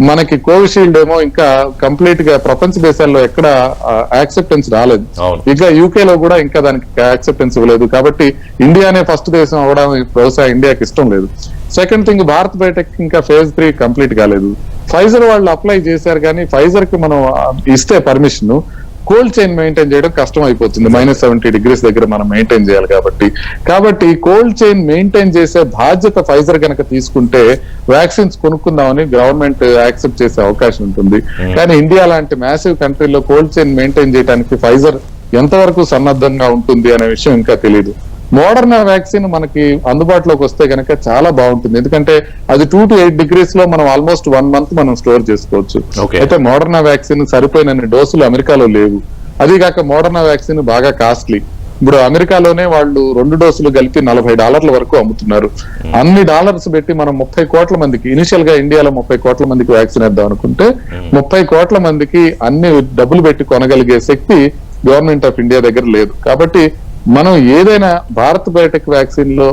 మనకి కోవిషీల్డ్ ఏమో ఇంకా కంప్లీట్ గా ప్రపంచ దేశాల్లో ఎక్కడ యాక్సెప్టెన్స్ రాలేదు. అవును. ఇక యూకే లో కూడా ఇంకా దానికి యాక్సెప్టెన్స్ ఇవ్వలేదు. కాబట్టి ఇండియానే ఫస్ట్ దేశం అవడం బహుశా ఇండియాకి ఇష్టం లేదు. సెకండ్ థింగ్, భారత్ బయోటెక్ ఇంకా phase 3 కంప్లీట్ కాలేదు. ఫైజర్ వాళ్ళు అప్లై చేశారు, కానీ ఫైజర్ కి మనం ఇస్తే పర్మిషన్ కోల్డ్ చైన్ మెయింటైన్ చేయడం కష్టం అయిపోతుంది. -70 degrees దగ్గర మనం మెయింటైన్ చేయాలి కాబట్టి కోల్డ్ చైన్ మెయింటైన్ చేసే బాధ్యత ఫైజర్ కనుక తీసుకుంటే వ్యాక్సిన్స్ కొనుక్కుందామని గవర్నమెంట్ యాక్సెప్ట్ చేసే అవకాశం ఉంటుంది. కానీ ఇండియా లాంటి మ్యాసివ్ కంట్రీలో కోల్డ్ చైన్ మెయింటైన్ చేయడానికి ఫైజర్ ఎంతవరకు సన్నద్ధంగా ఉంటుంది అనే విషయం ఇంకా తెలియదు. మోడర్నా వ్యాక్సిన్ మనకి అందుబాటులోకి వస్తే కనుక చాలా బాగుంటుంది. ఎందుకంటే అది 2 to 8 degrees లో మనం ఆల్మోస్ట్ 1 month మనం స్టోర్ చేసుకోవచ్చు. Okay. అయితే మోడర్నా వ్యాక్సిన్ సరిపోయినన్ని డోసులు అమెరికాలో లేవు. అది కాక మోడర్నా వ్యాక్సిన్ బాగా కాస్ట్లీ. ఇప్పుడు అమెరికాలోనే వాళ్ళు 2 డోసులు కలిపి $40 వరకు అమ్ముతున్నారు. అన్ని డాలర్స్ పెట్టి మనం 30 కోట్ల మందికి, ఇనిషియల్ గా ఇండియాలో 30 కోట్ల మందికి వ్యాక్సిన్ వేద్దాం అనుకుంటే 30 కోట్ల మందికి అన్ని డబ్బులు పెట్టి కొనగలిగే శక్తి గవర్నమెంట్ ఆఫ్ ఇండియా దగ్గర లేదు. కాబట్టి మనం ఏదైనా భారత్ బయోటెక్ వ్యాక్సిన్ లో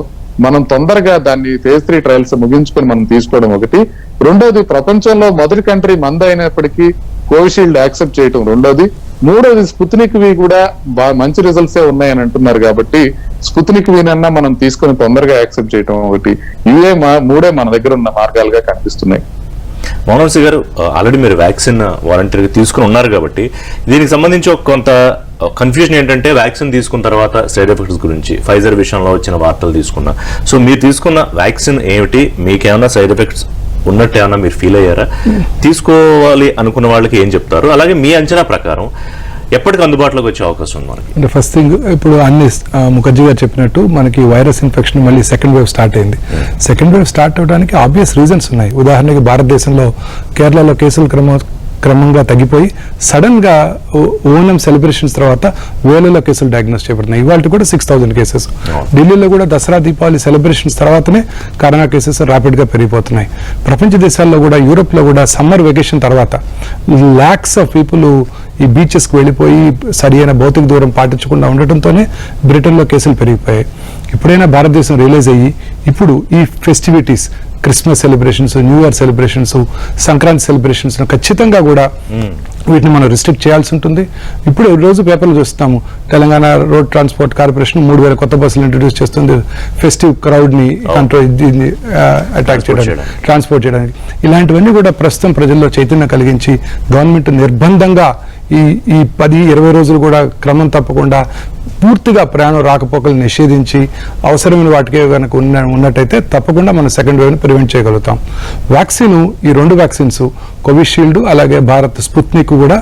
మనం తొందరగా దాన్ని phase 3 ట్రయల్స్ ముగించుకొని మనం తీసుకోవడం ఒకటి. రెండోది, ప్రపంచంలో మొదటి కంట్రీ మంద అయినప్పటికీ కోవిషీల్డ్ యాక్సెప్ట్ చేయటం రెండోది. మూడోది, స్పుత్నిక్ వి కూడా మంచి రిజల్ట్స్ ఉన్నాయని అంటున్నారు. కాబట్టి స్పుత్నిక్ వీనన్నా మనం తీసుకొని తొందరగా యాక్సెప్ట్ చేయటం ఒకటి. ఇవే మూడే మన దగ్గర ఉన్న మార్గాలుగా కనిపిస్తున్నాయి. మోహన్సి గారు, ఆల్రెడీ మీరు వ్యాక్సిన్ వాలంటీర్గా తీసుకుని ఉన్నారు కాబట్టి దీనికి సంబంధించి కొంత కన్ఫ్యూజన్ ఏంటంటే వ్యాక్సిన్ తీసుకున్న తర్వాత సైడ్ ఎఫెక్ట్స్ గురించి ఫైజర్ విషయంలో వచ్చిన వార్తలు తీసుకున్నా. సో మీరు తీసుకున్న వ్యాక్సిన్ ఏమిటి, మీకేమైనా సైడ్ ఎఫెక్ట్స్ ఉన్నట్టు ఏమైనా మీరు ఫీల్ అయ్యారా? తీసుకోవాలి అనుకున్న వాళ్ళకి ఏం చెప్తారు? అలాగే మీ అంచనా ప్రకారం ఎప్పటికి అందుబాటులోకి వచ్చే అవకాశం ఉంది మనకి? అంటే ఫస్ట్ థింగ్, ఇప్పుడు అన్ని ముఖర్జీ గారు చెప్పినట్టు మనకి వైరస్ ఇన్ఫెక్షన్ మళ్ళీ సెకండ్ వేవ్ స్టార్ట్ అయింది. సెకండ్ వేవ్ స్టార్ట్ అవడానికి ఆబ్వియస్ రీజన్స్ ఉన్నాయి. ఉదాహరణకి భారతదేశంలో కేరళలో కేసులు క్రమంగా తగ్గిపోయి సడన్ గా ఓనం సెలబ్రేషన్స్ తర్వాత వేలలో కేసులు డయాగ్నోస్ చేయబడుతున్నాయి. ఇవాళ కూడా 6,000 కేసెస్. ఢిల్లీలో కూడా దసరా దీపావళి సెలబ్రేషన్స్ తర్వాతనే కరోనా కేసెస్ ర్యాపిడ్ గా పెరిగిపోతున్నాయి. ప్రపంచ దేశాల్లో కూడా, యూరోప్ లో కూడా సమ్మర్ వెకేషన్ తర్వాత లాక్స్ ఆఫ్ పీపుల్ ఈ బీచెస్ కి వెళ్ళిపోయి సరైన భౌతిక దూరం పాటించకుండా ఉండటంతోనే బ్రిటన్ లో కేసులు పెరిగిపోయాయి. ఎప్పుడైనా భారతదేశం రియలైజ్ అయ్యి ఇప్పుడు ఈ festivities, Christmas celebrations, new year celebrations, Sankranti celebrations ఖచ్చితంగా కూడా వీటిని మనం రిస్ట్రిక్ట్ చేయాల్సి ఉంటుంది. ఇప్పుడు రోజు పేపర్లు చూస్తాము, తెలంగాణ రోడ్ ట్రాన్స్పోర్ట్ కార్పొరేషన్ 3,000 కొత్త బస్సులు ఇంట్రడ్యూస్ చేస్తుంది ఫెస్టివ్ క్రౌడ్ ని కంట్రోల్, అటాక్ చేయడానికి, ట్రాన్స్పోర్ట్ చేయడానికి. ఇలాంటివన్నీ కూడా ప్రస్తుతం ప్రజల్లో చైతన్యం కలిగించి గవర్నమెంట్ నిర్బంధంగా ఈ 10-20 రోజులు కూడా క్రమం తప్పకుండా పూర్తిగా ప్రయాణం రాకపోకలు నిషేధించి అవసరమైన వాటికే కనుక ఉన్నట్టయితే తప్పకుండా మనం సెకండ్ వేవ్ ని ప్రివెంట్ చేయగలుగుతాం. వ్యాక్సిన్, ఈ 2 వ్యాక్సిన్స్ కోవిషీల్డ్ అలాగే భారత్ స్పుత్నిక్ కూడా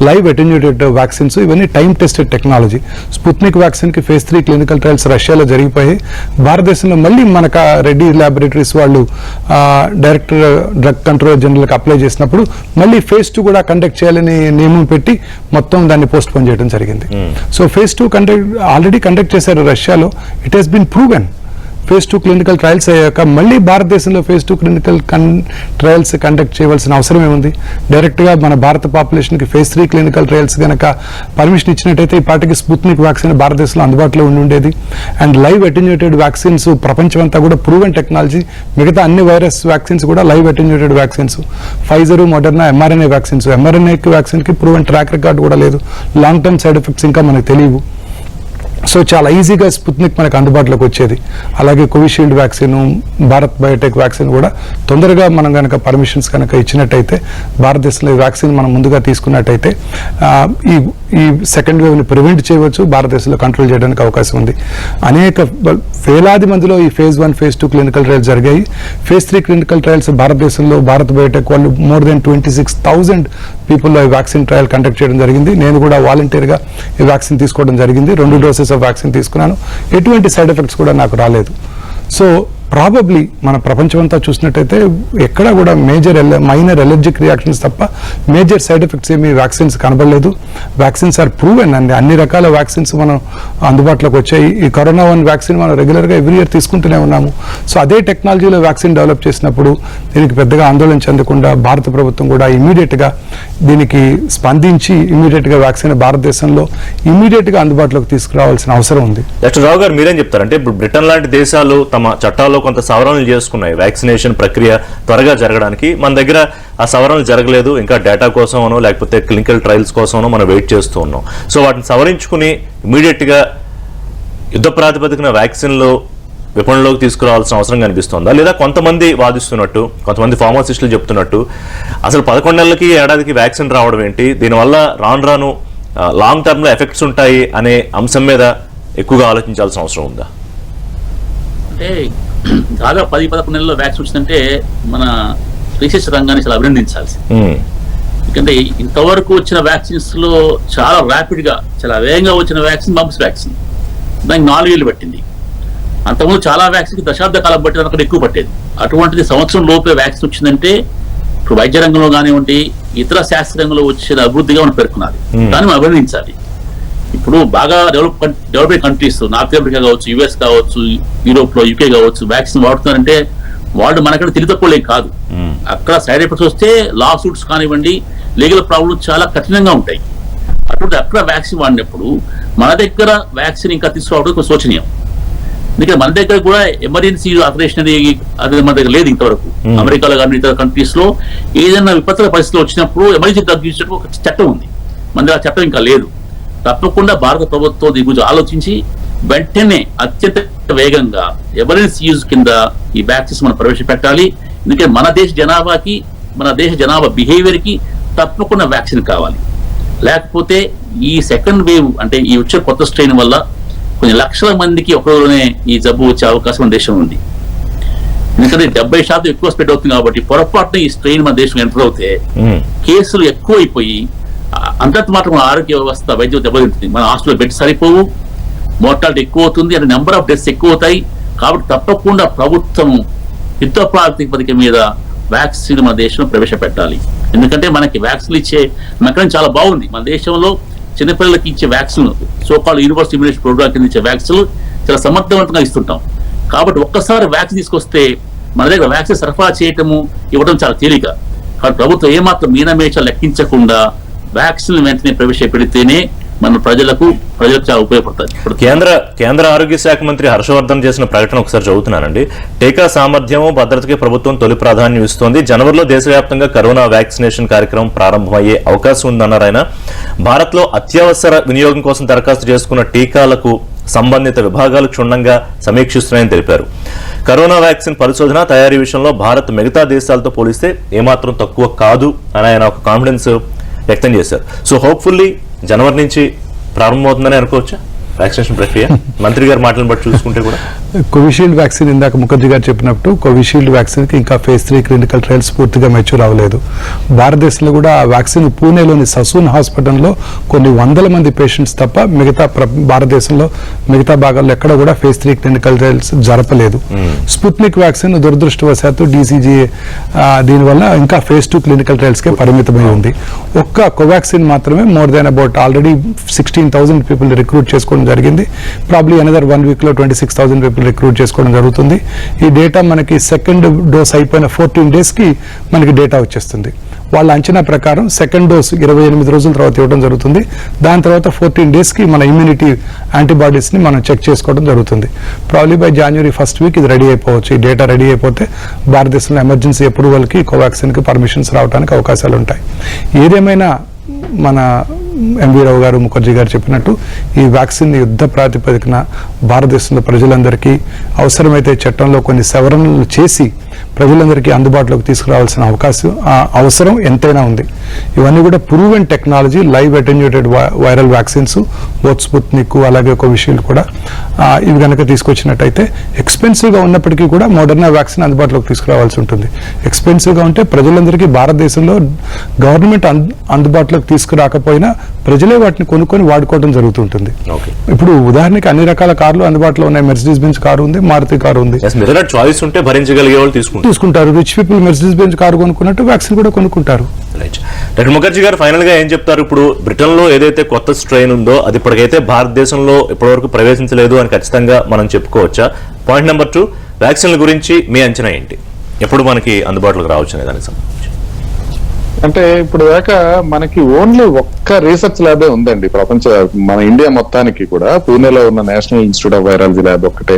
లైవ్ అటెన్యూటెడ్ వ్యాక్సిన్స్. ఇవన్నీ time tested technology. Sputnik vaccine కి phase 3 క్లినికల్ ట్రయల్స్ రష్యాలో జరిగిపోయి భారతదేశంలో మళ్ళీ మనకు రెడ్డి ల్యాబొరేటరీస్ వాళ్ళు డైరెక్టర్ డ్రగ్ కంట్రోలర్ జనరల్ కి అప్లై చేసినప్పుడు మళ్ళీ phase 2 కూడా కండక్ట్ చేయాలని నియమం పెట్టి మొత్తం దాన్ని పోస్ట్ పోన్ చేయడం జరిగింది. సో phase 2 ఆల్రెడీ కండక్ట్ చేశారు రష్యాలో. It has been proven. phase 2 clinical trials అయ్యాక మళ్ళీ భారతదేశంలో phase 2 క్లినికల్ ట్రయల్స్ కండక్ట్ చేయవలసిన అవసరం ఏముంది? డైరెక్ట్ గా మన భారత పాపులేషన్ కి phase 3 క్లినికల్ ట్రయల్స్ కనుక పర్మిషన్ ఇచ్చినట్టయితే ఈ పాటికి స్పుత్నిక్ వ్యాక్సిన్ భారతదేశంలో అందుబాటులో ఉండేది. అండ్ లైవ్ అటెన్యూటెడ్ వ్యాక్సిన్స్ ప్రపంచం అంతా కూడా ప్రూవెన్ టెక్నాలజీ. మిగతా అన్ని వైరస్ వ్యాక్సిన్స్ కూడా live attenuated vaccines. Pfizer, Moderna mRNA vaccines. MRNA vaccine కి ప్రూవెన్ ట్రాక్ రికార్డ్ కూడా లేదు. లాంగ్ టర్మ్ సైడ్ ఎఫెక్ట్స్ ఇంకా మనకు తెలియవు. సో చాలా ఈజీగా స్పుత్నిక్ మనకు అందుబాటులోకి వచ్చేది. అలాగే Covishield vaccine, Bharat Biotech vaccine కూడా తొందరగా మనం కనుక పర్మిషన్స్ కనుక ఇచ్చినట్టయితే, భారతదేశంలో ఈ వ్యాక్సిన్ మనం ముందుగా తీసుకున్నట్టయితే ఈ సెకండ్ వేవ్ ని ప్రివెంట్ చేయవచ్చు, భారతదేశంలో కంట్రోల్ చేయడానికి అవకాశం ఉంది. అనేక వేలాది మందిలో ఈ phase 1, phase 2 క్లినికల్ ట్రయల్స్ జరిగాయి. phase 3 క్లినికల్ ట్రయల్స్ భారతదేశంలో భారత్ బయోటెక్ వాళ్ళు more than 26,000 పీపుల్ ఈ వ్యాక్సిన్ ట్రయల్ కండక్ట్ చేయడం జరిగింది. నేను కూడా వాలంటీర్ గా ఈ వ్యాక్సిన్ తీసుకోవడం జరిగింది. 2 డోసెస్ ఆఫ్ వ్యాక్సిన్ తీసుకున్నాను. ఎటువంటి సైడ్ ఎఫెక్ట్స్ కూడా నాకు రాలేదు. సో ప్రాబబ్లీ మన ప్రపంచమంతా చూసినట్టయితే ఎక్కడ కూడా మైనర్ ఎలర్జిక్ రియాక్షన్స్ తప్ప మేజర్ సైడ్ ఎఫెక్ట్స్ ఏమి వ్యాక్సిన్స్ కనబడలేదు. వ్యాక్సిన్స్ ఆర్ ప్రూవెన్ అండి. అన్ని రకాల వ్యాక్సిన్స్ మనం అందుబాటులోకి వచ్చాయి. ఈ కరోనా 1 వ్యాక్సిన్ మనం రెగ్యులర్ గా ఎవ్రీ ఇయర్ తీసుకుంటూనే ఉన్నాము. సో అదే టెక్నాలజీలో వ్యాక్సిన్ డెవలప్ చేసినప్పుడు దీనికి పెద్దగా ఆందోళన చెందకుండా భారత ప్రభుత్వం కూడా ఇమీడియట్ గా దీనికి స్పందించి ఇమీడియట్ గా వ్యాక్సిన్ భారతదేశంలో ఇమీడియట్ గా అందుబాటులోకి తీసుకురావాల్సిన అవసరం ఉంది. డాక్టర్ రావు గారు, మీరేం చెప్తారంటే ఇప్పుడు బ్రిటన్ లాంటి దేశాలు తమ చట్టాల్లో కొంత సవరణలు చేసుకున్నాయి వ్యాక్సినేషన్ ప్రక్రియ త్వరగా జరగడానికి. మన దగ్గర ఆ సవరణలు జరగలేదు, ఇంకా డేటా కోసమనో లేకపోతే క్లినికల్ ట్రయల్స్ కోసమనో మనం వెయిట్ చేస్తూ ఉన్నాం. సో వాటిని సవరించుకుని ఇమీడియట్గా యుద్ధ ప్రాతిపదికన వ్యాక్సిన్లు విపణిలోకి తీసుకురావాల్సిన అవసరం కనిపిస్తోందా? లేదా కొంతమంది వాదిస్తున్నట్టు, కొంతమంది ఫార్మసిస్టులు చెప్తున్నట్టు అసలు 11 నెలలకి ఏడాదికి వ్యాక్సిన్ రావడం ఏంటి, దీనివల్ల రాను లాంగ్ టర్మ్లో ఎఫెక్ట్స్ ఉంటాయి అనే అంశం మీద ఎక్కువగా ఆలోచించాల్సిన అవసరం ఉందా? అంటే దాదాపు 10-11 నెలల్లో వ్యాక్సిన్ వచ్చిందంటే మన రీసెర్చ్ రంగాన్ని చాలా అభినందించాల్సి. ఎందుకంటే ఇంతవరకు వచ్చిన వ్యాక్సిన్స్ లో చాలా ర్యాపిడ్ గా, చాలా వేగంగా వచ్చిన వ్యాక్సిన్ బంప్స్ వ్యాక్సిన్. దానికి 4 ఏళ్ళు పట్టింది. అంతకుముందు చాలా వ్యాక్సిన్ దశాబ్ద కాలం పట్టింది, అక్కడ ఎక్కువ పట్టేది. అటువంటిది సంవత్సరం లోపే వ్యాక్సిన్ వచ్చిందంటే ఇప్పుడు వైద్య రంగంలో కానివ్వండి, ఇతర శాస్త్ర రంగంలో వచ్చే అభివృద్ధిగా మనం పేర్కొనాలి, దాన్ని మనం అభినందించాలి. ఇప్పుడు బాగా డెవలపింగ్ కంట్రీస్, నార్త్ అమెరికా కావచ్చు, యుఎస్ కావచ్చు, యూరోప్ లో యూకే కావచ్చు, వ్యాక్సిన్ వాడుతున్నారంటే వాళ్ళు మనకంటే తెలివి తక్కువలేం కాదు. అక్కడ సైడ్ ఎఫెక్ట్స్ వస్తే లా సూట్స్ కానివ్వండి, లీగల్ ప్రాబ్లమ్స్ చాలా కఠినంగా ఉంటాయి. అటువంటి అక్కడ వ్యాక్సిన్ వాడినప్పుడు మన దగ్గర వ్యాక్సిన్ ఇంకా తీసుకురావడం కొంచెం శోచనీయం. ఎందుకంటే మన దగ్గర కూడా ఎమర్జెన్సీ ఆపరేషన్ అది మన దగ్గర లేదు ఇంతవరకు. అమెరికాలో కానీ ఇతర కంట్రీస్ లో ఏదైనా విపత్తుల పరిస్థితులు వచ్చినప్పుడు ఎమర్జెన్సీ తగ్గించడం ఒక చట్టం ఉంది, మన దగ్గర ఆ చట్టం ఇంకా లేదు. తప్పకుండా భారత ప్రభుత్వం దీని గురించి ఆలోచించి వెంటనే అత్యంత వేగంగా ఎమర్జెన్సీ యూజ్ కింద ఈ వ్యాక్సిన్స్ మనం ప్రవేశపెట్టాలి. ఎందుకంటే మన దేశ జనాభాకి, మన దేశ జనాభా బిహేవియర్ కి తప్పకుండా వ్యాక్సిన్ కావాలి. లేకపోతే ఈ సెకండ్ వేవ్ అంటే ఈ వచ్చే కొత్త స్ట్రెయిన్ వల్ల కొన్ని లక్షల మందికి ఒకరోజునే ఈ జబ్బు వచ్చే అవకాశం మన దేశం ఉంది. ఎందుకంటే 70% ఎక్కువ స్ప్రెడ్ అవుతుంది కాబట్టి పొరపాటున ఈ స్ట్రెయిన్ మన దేశం ఎంటర్ అవుతే కేసులు ఎక్కువ అయిపోయి అంతటి మాత్రం మన ఆరోగ్య వ్యవస్థ వైద్యం దెబ్బతింటుంది. మన హాస్పిటల్ బెడ్స్ సరిపోవు, మోర్టాలిటీ ఎక్కువ అవుతుంది, అంటే నెంబర్ ఆఫ్ డెత్స్ ఎక్కువ అవుతాయి. కాబట్టి తప్పకుండా ప్రభుత్వం యుద్ధ ప్రాతిపదిక మీద వ్యాక్సిన్ మన దేశంలో ప్రవేశపెట్టాలి. ఎందుకంటే మనకి వ్యాక్సిన్ ఇచ్చే మెకానిజం చాలా బాగుంది. మన దేశంలో చిన్నపిల్లలకి ఇచ్చే vaccine, so called university immunisation programme కింద ఇచ్చే వ్యాక్సిన్ చాలా సమర్థవంతంగా ఇస్తుంటాం. కాబట్టి ఒక్కసారి వ్యాక్సిన్ తీసుకొస్తే మన దగ్గర వ్యాక్సిన్ సరఫరా చేయటము, ఇవ్వడం చాలా తేలిక. కాబట్టి ప్రభుత్వం ఏమాత్రం మీనమేష లెక్కించకుండా వ్యాక్సిన్ వెంటనే ప్రవేశపెడితేనే మన ప్రజలకు చాలా ఉపయోగపడుతుంది. కేంద్ర ఆరోగ్య శాఖ మంత్రి హర్షవర్ధన్ చేసిన ప్రకటన ఒకసారి చదువుతున్నానండి. టీకా సామర్థ్యం, భద్రతకి ప్రభుత్వం తొలి ప్రాధాన్యం ఇస్తోంది. జనవరిలో దేశవ్యాప్తంగా కరోనా వ్యాక్సినేషన్ కార్యక్రమం ప్రారంభమయ్యే అవకాశం ఉందన్నారు ఆయన. భారత్ లో అత్యవసర వినియోగం కోసం దరఖాస్తు చేసుకున్న టీకాలకు సంబంధిత విభాగాలు క్షుణ్ణంగా సమీక్షిస్తున్నాయని తెలిపారు. కరోనా వ్యాక్సిన్ పరిశోధన తయారీ విషయంలో భారత్ మిగతా దేశాలతో పోలిస్తే ఏమాత్రం తక్కువ కాదు అని ఆయన ఒక కాన్ఫిడెన్స్ వ్యక్తం చేశారు. సో హోప్ఫుల్లీ జనవరి నుంచి ప్రారంభమవుతుందని అనుకోవచ్చా వ్యాక్సినేషన్ ప్రక్రియ? మంత్రి గారు మాటలను బట్టి చూసుకుంటే కూడా కోవిషీల్డ్ వ్యాక్సిన్ ఇందాక ముఖర్జీ గారు చెప్పినట్టు కోవిషీల్డ్ వ్యాక్సిన్ కి ఇంకా ఫేజ్ 3 క్లినికల్ ట్రయల్స్ పూర్తిగా మెచ్యూర్ అవ్వలేదు. భారతదేశంలో కూడా ఆ వ్యాక్సిన్ పూణేలోని ససూన్ హాస్పిటల్లో కొన్ని వందల మంది పేషెంట్స్ తప్ప మిగతా భారతదేశంలో మిగతా భాగాల్లో ఎక్కడ కూడా ఫేజ్ 3 క్లినికల్ ట్రయల్స్ జరపలేదు. స్పుత్నిక్ వ్యాక్సిన్ దురదృష్టవశాత్తు DCGA దీనివల్ల ఇంకా ఫేజ్ 2 క్లినికల్ ట్రయల్స్ కే పరిమితమై ఉంది. ఒక్క కోవాక్సిన్ మాత్రమే more than about already 16,000 people recruit చేసుకోవడం జరిగింది. ప్రాబ్లీ అనదర్ 1 వీక్ లో 26,000 పీపుల్ రిక్రూట్ చేసుకోవడం జరుగుతుంది. ఈ డేటా మనకి సెకండ్ డోస్ అయిపోయిన 14 డేస్ కి మనకి డేటా వచ్చేస్తుంది. వాళ్ళ అంచనా ప్రకారం సెకండ్ డోస్ 28 రోజుల తర్వాత ఇవ్వడం జరుగుతుంది. దాని తర్వాత 14 డేస్ కి మన ఇమ్యూనిటీ యాంటీబాడీస్ ని మనం చెక్ చేసుకోవడం జరుగుతుంది. Probably by January 1st week ఇది రెడీ అయిపోవచ్చు. ఈ డేటా రెడీ అయిపోతే భారతదేశంలో ఎమర్జెన్సీ అప్రూవల్ కి కోవాక్సిన్ కి పర్మిషన్స్ రావడానికి అవకాశాలు ఉంటాయి. ఏదేమైనా మన ఎంవీ రావు గారు, ముఖర్జీ గారు చెప్పినట్టు ఈ వ్యాక్సిన్ యుద్ధ ప్రాతిపదికన భారతదేశంలో ప్రజలందరికీ అవసరమైతే చట్టంలో కొన్ని సవరణలు చేసి ప్రజలందరికీ అందుబాటులోకి తీసుకురావాల్సిన అవసరం ఎంతైనా ఉంది. ఇవన్నీ కూడా proven technology, live attenuated viral vaccines, both Sputnik అలాగే కోవిషీల్డ్ కూడా ఇవి కనుక తీసుకొచ్చినట్టయితే ఎక్స్పెన్సివ్ గా ఉన్నప్పటికీ కూడా మోడర్నా వ్యాక్సిన్ అందుబాటులోకి తీసుకురావాల్సి ఉంటుంది. ఎక్స్పెన్సివ్ గా ఉంటే ప్రజలందరికీ భారతదేశంలో గవర్నమెంట్ అందుబాటులోకి తీసుకురాకపోయినా ప్రజలే వాటిని కొనుక్కొని వాడుకోవడం జరుగుతుంటుంది. ఇప్పుడు ఉదాహరణకి అన్ని రకాల కార్లు అందుబాటులో ఉన్నాయి. మెర్సిడీస్ బెంజ్ కారు ఉంది, మారుతి కారు ఉంది. చాయిస్ ఉంటే భరించగలిగే వాళ్ళు తీసుకుంటారు. Rich people Mercedes Benz car కొనుక్కున్నట్టు వ్యాక్సిన్ కూడా కొనుక్కుంటారు. డాక్టర్ ముఖర్జీ గారు, ఫైనల్ గా ఏం చెప్తారు? ఇప్పుడు బ్రిటన్ లో ఏదైతే కొత్త స్ట్రెయిన్ ఉందో అది ఇప్పటికైతే భారతదేశంలో ఇప్పటివరకు ప్రవేశించలేదు అని ఖచ్చితంగా మనం చెప్పుకోవచ్చా? పాయింట్ నెంబర్ 2, వ్యాక్సిన్ల గురించి మీ అంచనా ఏంటి? ఎప్పుడు మనకి అందుబాటులోకి రావచ్చు అనే దానికి సంబంధించి అంటే ఇప్పుడు దాకా మనకి ఓన్లీ ఒక్క రీసెర్చ్ ల్యాబే ఉందండి మన ఇండియా మొత్తానికి కూడా. పూణేలో ఉన్న national institute of virology lab ఒక్కటే.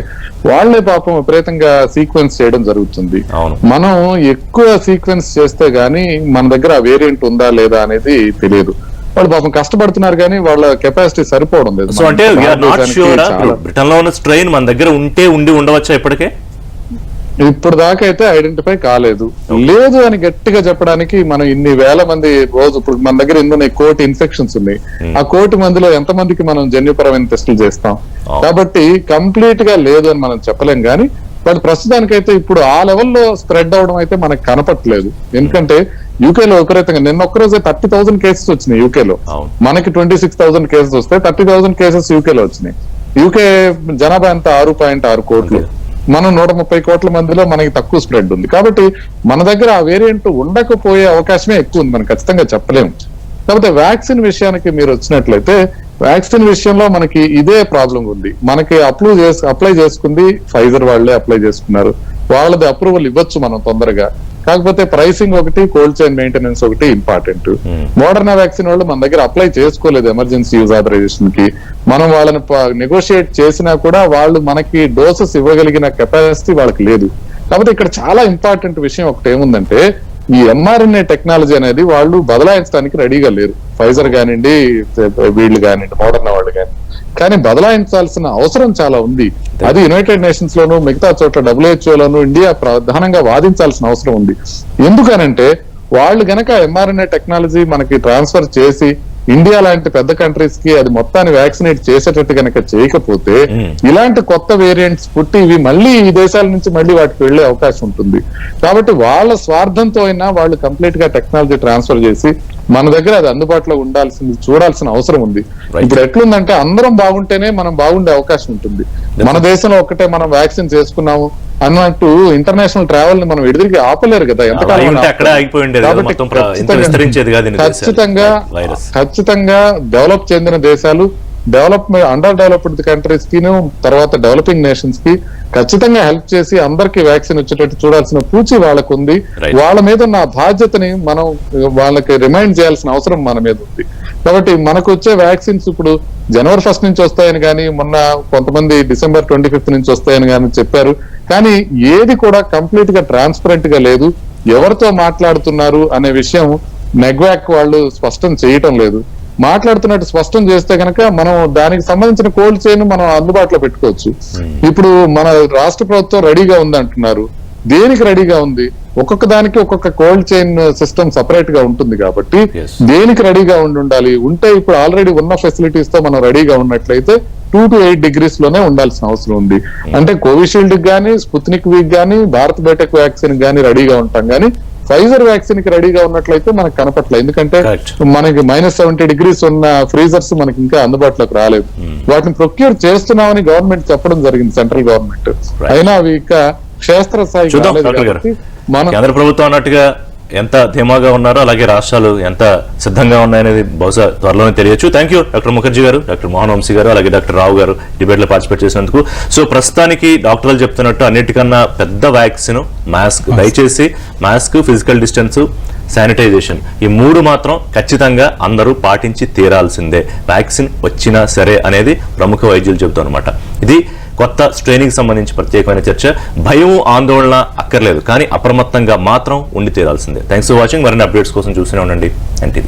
వాళ్లే పాపం విపరీతంగా సీక్వెన్స్ చేయడం జరుగుతుంది. మనం ఎక్కువ సీక్వెన్స్ చేస్తే గానీ మన దగ్గర ఆ వేరియంట్ ఉందా లేదా అనేది తెలియదు. వాళ్ళు పాపం కష్టపడుతున్నారు కానీ వాళ్ళ కెపాసిటీ సరిపోవడం లేదు. సో అంటే బ్రిటన్ లో ఉన్న స్ట్రెయిన్ మన దగ్గర ఉండి ఉండవచ్చా ఇప్పటికే? ఇప్పుడు దాకా అయితే ఐడెంటిఫై కాలేదు. లేదు అని గట్టిగా చెప్పడానికి మనం ఇన్ని వేల మంది రోజు ఇప్పుడు మన దగ్గర ఎన్ని కోటి ఇన్ఫెక్షన్స్ ఉన్నాయి. ఆ కోటి మందిలో ఎంత మందికి మనం జన్యుపరమైన టెస్టులు చేస్తాం? కాబట్టి కంప్లీట్ గా లేదు అని మనం చెప్పలేం. కానీ బట్ ప్రస్తుతానికైతే ఇప్పుడు ఆ లెవెల్లో స్ప్రెడ్ అవడం అయితే మనకు కనపట్లేదు. ఎందుకంటే యూకేలో విపరీతంగా నిన్న ఒక్కరోజే 30,000 కేసెస్ వచ్చినాయి యూకేలో. మనకి 26,000 కేసెస్ వస్తే 30,000 కేసెస్ యూకేలో వచ్చినాయి. యూకే జనాభా ఎంత 6.6 కోట్లు. మనం 130 కోట్ల మందిలో మనకి తక్కువ స్ప్రెడ్ ఉంది. కాబట్టి మన దగ్గర ఆ వేరియంట్ ఉండకపోయే అవకాశమే ఎక్కువ ఉంది. మనం ఖచ్చితంగా చెప్పలేము. కాకపోతే వ్యాక్సిన్ విషయానికి మీరు వచ్చినట్లయితే వ్యాక్సిన్ విషయంలో మనకి ఇదే ప్రాబ్లం ఉంది. మనకి అప్లై చేసుకుంది ఫైజర్ వాళ్ళే అప్లై చేసుకున్నారు. వాళ్ళది అప్రూవల్ ఇవ్వచ్చు మనం తొందరగా. కాకపోతే ప్రైసింగ్ ఒకటి, కోల్డ్ చైన్ మెయింటెనెన్స్ ఒకటి ఇంపార్టెంట్. మోడర్నా వ్యాక్సిన్ వాళ్ళు మన దగ్గర అప్లై చేసుకోలేదు ఎమర్జెన్సీ యూజ్ ఆథరైజేషన్ కి. మనం వాళ్ళని నెగోషియేట్ చేసినా కూడా వాళ్ళు మనకి డోసెస్ ఇవ్వగలిగిన కెపాసిటీ వాళ్ళకి లేదు. కాబట్టి ఇక్కడ చాలా ఇంపార్టెంట్ విషయం ఒకటి ఏముందంటే ఈ ఎంఆర్ఎన్ఏ టెక్నాలజీ అనేది వాళ్ళు బదలాయించడానికి రెడీగా లేరు. ఫైజర్ కానివ్వండి, వీళ్ళు కానివ్వండి, మోడర్నా వాళ్ళు కానీ. కానీ బదలాయించాల్సిన అవసరం చాలా ఉంది. అది యునైటెడ్ నేషన్స్ లోను మిగతా చోట్ల WHO లోను ఇండియా ప్రధానంగా వాదించాల్సిన అవసరం ఉంది. ఎందుకనంటే వాళ్ళు గనక ఎంఆర్ఎన్ఏ టెక్నాలజీ మనకి ట్రాన్స్ఫర్ చేసి ఇండియా లాంటి పెద్ద కంట్రీస్ కి అది మొత్తాన్ని వ్యాక్సినేట్ చేసేటట్టు కనుక చేయకపోతే ఇలాంటి కొత్త వేరియంట్స్ పుట్టి ఇవి మళ్ళీ ఈ దేశాల నుంచి మళ్ళీ వాటికి వెళ్లే అవకాశం ఉంటుంది. కాబట్టి వాళ్ళ స్వార్థంతో అయినా వాళ్ళు కంప్లీట్ గా టెక్నాలజీ ట్రాన్స్ఫర్ చేసి మన దగ్గర అది అందుబాటులో చూడాల్సిన అవసరం ఉంది. ఇప్పుడు ఎట్లుందంటే అందరం బాగుంటేనే మనం బాగుండే అవకాశం ఉంటుంది. మన దేశంలో ఒక్కటే మనం వ్యాక్సిన్ చేసుకున్నాము అన్నట్టు ఇంటర్నేషనల్ ట్రావెల్ ని మనం ఎదురికి ఆపలేరు కదా. ఖచ్చితంగా డెవలప్ చెందిన దేశాలు, అండర్ డెవలప్డ్ కంట్రీస్ కి, తర్వాత డెవలపింగ్ నేషన్స్ కి ఖచ్చితంగా హెల్ప్ చేసి అందరికి వ్యాక్సిన్ వచ్చేటట్టు చూడాల్సిన పూచి వాళ్ళకు ఉంది. వాళ్ళ మీద ఉన్న బాధ్యతని మనం వాళ్ళకి రిమైండ్ చేయాల్సిన అవసరం మన మీద ఉంది. కాబట్టి మనకు వచ్చే వ్యాక్సిన్స్ ఇప్పుడు January 1 నుంచి వస్తాయని కానీ, మొన్న కొంతమంది December 25 నుంచి వస్తాయని కానీ చెప్పారు. కానీ ఏది కూడా కంప్లీట్ గా ట్రాన్స్పరెంట్ గా లేదు. ఎవరితో మాట్లాడుతున్నారు అనే విషయం నెగ్వాక్ వాళ్ళు స్పష్టం చేయటం లేదు. మాట్లాడుతున్నట్టు స్పష్టం చేస్తే కనుక మనం దానికి సంబంధించిన కోల్డ్ చైన్ మనం అందుబాటులో పెట్టుకోవచ్చు. ఇప్పుడు మన రాష్ట్ర ప్రభుత్వం రెడీగా ఉంది అంటున్నారు. దేనికి రెడీగా ఉంది? ఒక్కొక్క దానికి ఒక్కొక్క కోల్డ్ చైన్ సిస్టమ్ సపరేట్ గా ఉంటుంది. కాబట్టి దేనికి రెడీగా ఉండాలి? ఉంటే ఇప్పుడు ఆల్రెడీ ఉన్న ఫెసిలిటీస్ తో మనం రెడీగా ఉన్నట్లయితే 2 to 8 degrees లోనే ఉండాల్సిన అవసరం ఉంది. అంటే కోవిషీల్డ్ గానీ, స్పుత్నిక్ వీక్ గానీ, భారత్ బయోటెక్ వ్యాక్సిన్ గానీ రెడీగా ఉంటాం. కానీ ఫైజర్ వ్యాక్సిన్ కి రెడీగా ఉన్నట్లయితే మనకు కనపట్లేదు. ఎందుకంటే మనకి -70 degrees ఉన్న ఫ్రీజర్స్ మనకి ఇంకా అందుబాటులోకి రాలేదు. వాటిని ప్రొక్యూర్ చేస్తున్నామని గవర్నమెంట్ చెప్పడం జరిగింది, సెంట్రల్ గవర్నమెంట్. అయినా అవి ఇంకా క్షేత్రస్థాయి కేంద్ర ప్రభుత్వం అన్నట్టుగా ఎంత ధీమాగా ఉన్నారో అలాగే రాష్ట్రాలు ఎంత సిద్ధంగా ఉన్నాయనేది బహుశా త్వరలోనే తెలియచ్చు. థ్యాంక్ యూ డాక్టర్ ముఖర్జీ గారు, డాక్టర్ మోహన్ వంశీ గారు, అలాగే డాక్టర్ రావు గారు డిబేట్ లో పార్టిసిపేట్ చేసినందుకు. సో ప్రస్తుతానికి డాక్టర్లు చెప్తున్నట్టు అన్నిటికన్నా పెద్ద వ్యాక్సిన్ మాస్క్. దయచేసి మాస్క్, ఫిజికల్ డిస్టెన్స్, శానిటైజేషన్, ఈ 3 మాత్రం ఖచ్చితంగా అందరూ పాటించి తీరాల్సిందే, వ్యాక్సిన్ వచ్చినా సరే అనేది ప్రముఖ వైద్యులు చెబుతారు అనమాట. ఇది కొత్త స్ట్రెయిన్కి సంబంధించి ప్రత్యేకమైన చర్చ. భయం, ఆందోళన అక్కర్లేదు, కానీ అప్రమత్తంగా మాత్రం ఉండి తీరాల్సిందే. Thanks for watching. మరిన్ని అప్డేట్స్ కోసం చూస్తూనే ఉండండి NTV.